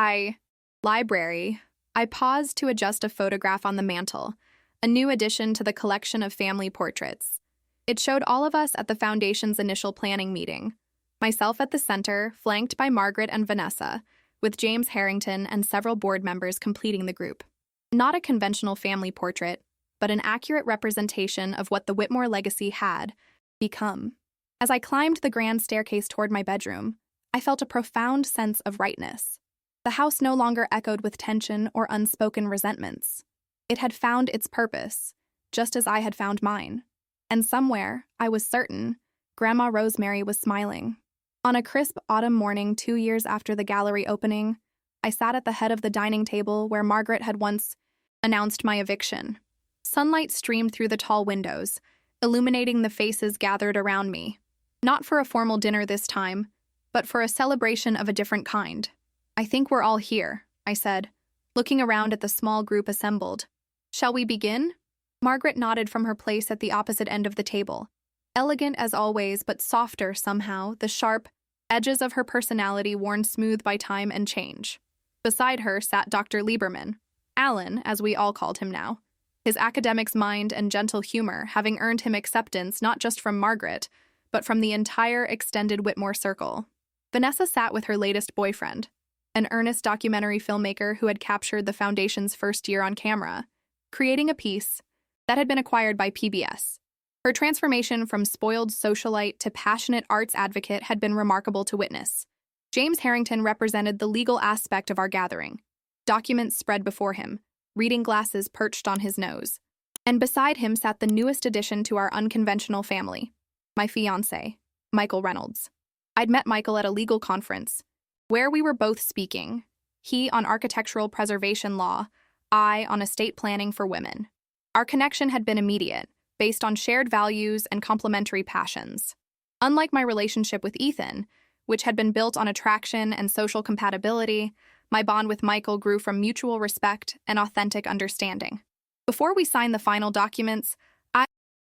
library, I paused to adjust a photograph on the mantel, a new addition to the collection of family portraits. It showed all of us at the Foundation's initial planning meeting, myself at the center, flanked by Margaret and Vanessa, with James Harrington and several board members completing the group. Not a conventional family portrait, but an accurate representation of what the Whitmore legacy had become. As I climbed the grand staircase toward my bedroom, I felt a profound sense of rightness. The house no longer echoed with tension or unspoken resentments. It had found its purpose, just as I had found mine. And somewhere, I was certain, Grandma Rosemary was smiling. On a crisp autumn morning 2 years after the gallery opening, I sat at the head of the dining table where Margaret had once announced my eviction. Sunlight streamed through the tall windows, illuminating the faces gathered around me. Not for a formal dinner this time, but for a celebration of a different kind. "I think we're all here," I said, looking around at the small group assembled. "Shall we begin?" Margaret nodded from her place at the opposite end of the table. Elegant as always, but softer somehow, the sharp edges of her personality worn smooth by time and change. Beside her sat Dr. Lieberman, Alan, as we all called him now, his academic's mind and gentle humor having earned him acceptance not just from Margaret, but from the entire extended Whitmore circle. Vanessa sat with her latest boyfriend, an earnest documentary filmmaker who had captured the Foundation's first year on camera, creating a piece that had been acquired by PBS. Her transformation from spoiled socialite to passionate arts advocate had been remarkable to witness. James Harrington represented the legal aspect of our gathering, documents spread before him, reading glasses perched on his nose. And beside him sat the newest addition to our unconventional family, my fiancé, Michael Reynolds. I'd met Michael at a legal conference, where we were both speaking, he on architectural preservation law, I on estate planning for women. Our connection had been immediate, based on shared values and complementary passions. Unlike my relationship with Ethan, which had been built on attraction and social compatibility, my bond with Michael grew from mutual respect and authentic understanding. Before we signed the final documents, I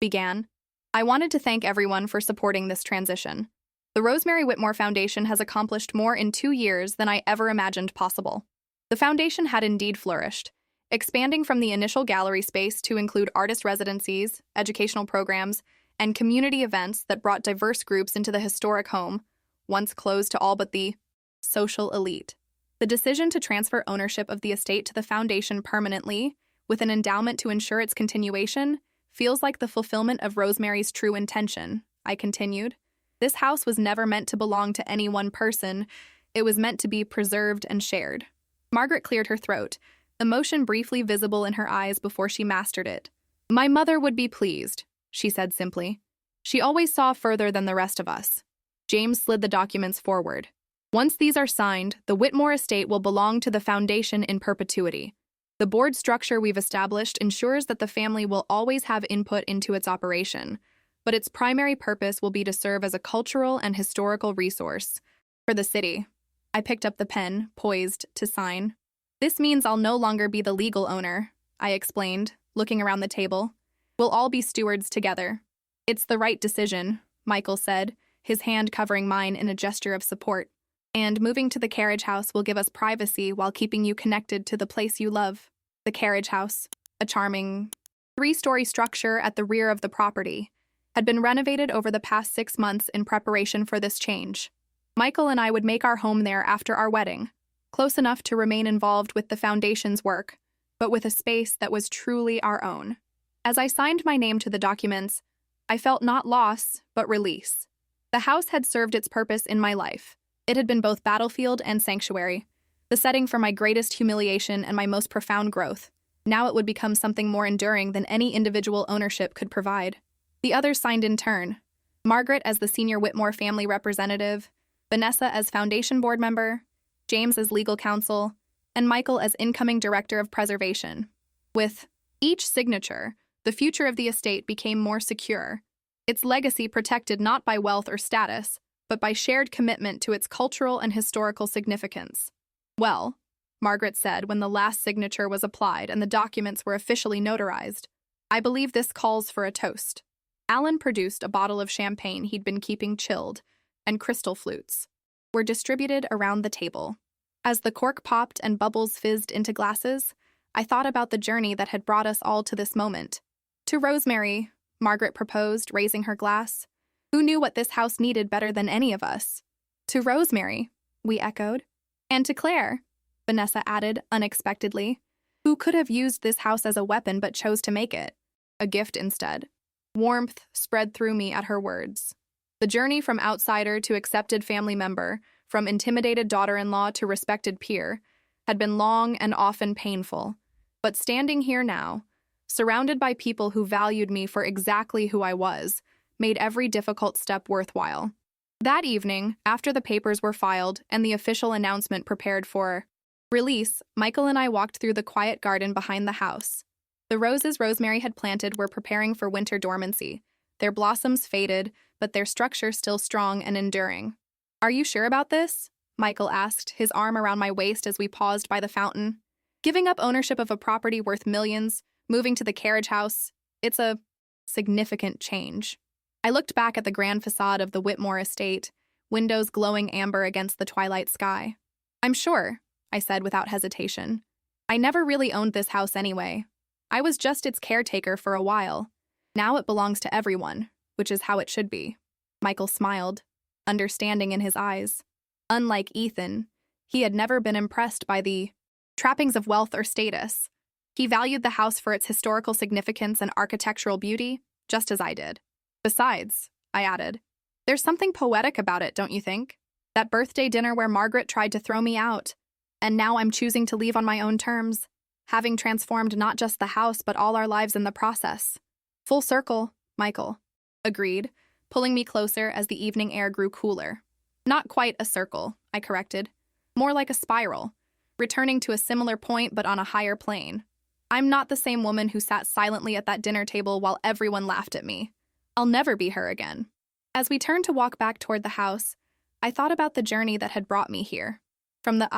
began. I wanted to thank everyone for supporting this transition. The Rosemary Whitmore Foundation has accomplished more in 2 years than I ever imagined possible. The foundation had indeed flourished, expanding from the initial gallery space to include artist residencies, educational programs, and community events that brought diverse groups into the historic home, once closed to all but the social elite. The decision to transfer ownership of the estate to the foundation permanently, with an endowment to ensure its continuation, feels like the fulfillment of Rosemary's true intention, I continued. This house was never meant to belong to any one person. It was meant to be preserved and shared. Margaret cleared her throat, emotion briefly visible in her eyes before she mastered it. My mother would be pleased, she said simply. She always saw further than the rest of us. James slid the documents forward. Once these are signed, the Whitmore estate will belong to the foundation in perpetuity. The board structure we've established ensures that the family will always have input into its operation, but its primary purpose will be to serve as a cultural and historical resource for the city. I picked up the pen, poised to sign. This means I'll no longer be the legal owner, I explained, looking around the table. We'll all be stewards together. It's the right decision, Michael said, his hand covering mine in a gesture of support. And moving to the carriage house will give us privacy while keeping you connected to the place you love. The carriage house, a charming 3-story structure at the rear of the property, had been renovated over the past 6 months in preparation for this change. Michael and I would make our home there after our wedding, close enough to remain involved with the foundation's work, but with a space that was truly our own. As I signed my name to the documents, I felt not loss, but release. The house had served its purpose in my life. It had been both battlefield and sanctuary, the setting for my greatest humiliation and my most profound growth. Now it would become something more enduring than any individual ownership could provide. The others signed in turn. Margaret as the senior Whitmore family representative, Vanessa as foundation board member, James as legal counsel, and Michael as incoming director of preservation. With each signature, the future of the estate became more secure, its legacy protected not by wealth or status, but by shared commitment to its cultural and historical significance. Well, Margaret said when the last signature was applied and the documents were officially notarized, I believe this calls for a toast. Alan produced a bottle of champagne he'd been keeping chilled, and crystal flutes were distributed around the table. As the cork popped and bubbles fizzed into glasses, I thought about the journey that had brought us all to this moment. To Rosemary, Margaret proposed, raising her glass. Who knew what this house needed better than any of us? To Rosemary, we echoed. And to Claire, Vanessa added unexpectedly. Who could have used this house as a weapon but chose to make it a gift instead? Warmth spread through me at her words. The journey from outsider to accepted family member, from intimidated daughter-in-law to respected peer, had been long and often painful. But standing here now, surrounded by people who valued me for exactly who I was, made every difficult step worthwhile. That evening, after the papers were filed and the official announcement prepared for release, Michael and I walked through the quiet garden behind the house. The roses Rosemary had planted were preparing for winter dormancy. Their blossoms faded, but their structure still strong and enduring. Are you sure about this? Michael asked, his arm around my waist as we paused by the fountain. Giving up ownership of a property worth millions, moving to the carriage house, it's a significant change. I looked back at the grand facade of the Whitmore estate, windows glowing amber against the twilight sky. I'm sure, I said without hesitation. I never really owned this house anyway. I was just its caretaker for a while. Now it belongs to everyone, which is how it should be. Michael smiled, understanding in his eyes. Unlike Ethan, he had never been impressed by the trappings of wealth or status. He valued the house for its historical significance and architectural beauty, just as I did. Besides, I added, there's something poetic about it, don't you think? That birthday dinner where Margaret tried to throw me out, and now I'm choosing to leave on my own terms, having transformed not just the house but all our lives in the process. Full circle, Michael agreed, pulling me closer as the evening air grew cooler. Not quite a circle, I corrected. More like a spiral, returning to a similar point but on a higher plane. I'm not the same woman who sat silently at that dinner table while everyone laughed at me. I'll never be her again. As we turned to walk back toward the house, I thought about the journey that had brought me here. From the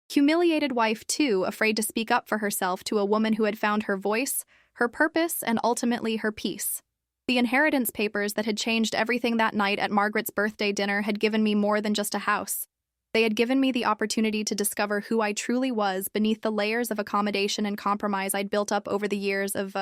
Humiliated wife, too, afraid to speak up for herself to a woman who had found her voice, her purpose, and ultimately her peace. The inheritance papers that had changed everything that night at Margaret's birthday dinner had given me more than just a house. They had given me the opportunity to discover who I truly was beneath the layers of accommodation and compromise I'd built up over the years of,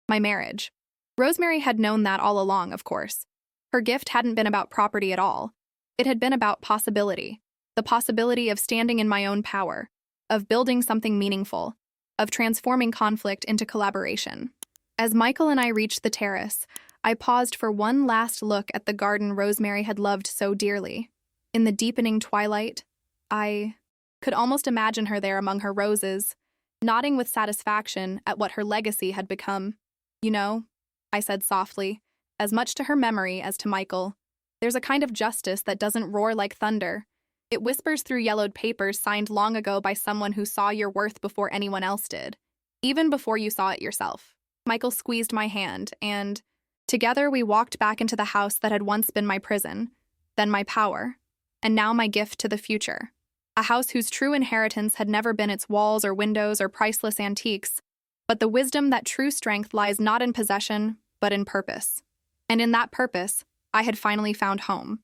my marriage. Rosemary had known that all along, of course. Her gift hadn't been about property at all. It had been about possibility. The possibility of standing in my own power, of building something meaningful, of transforming conflict into collaboration. As Michael and I reached the terrace, I paused for one last look at the garden Rosemary had loved so dearly. In the deepening twilight, I could almost imagine her there among her roses, nodding with satisfaction at what her legacy had become. You know, I said softly, as much to her memory as to Michael, there's a kind of justice that doesn't roar like thunder. It whispers through yellowed papers signed long ago by someone who saw your worth before anyone else did, even before you saw it yourself. Michael squeezed my hand, and together we walked back into the house that had once been my prison, then my power, and now my gift to the future. A house whose true inheritance had never been its walls or windows or priceless antiques, but the wisdom that true strength lies not in possession, but in purpose. And in that purpose, I had finally found home.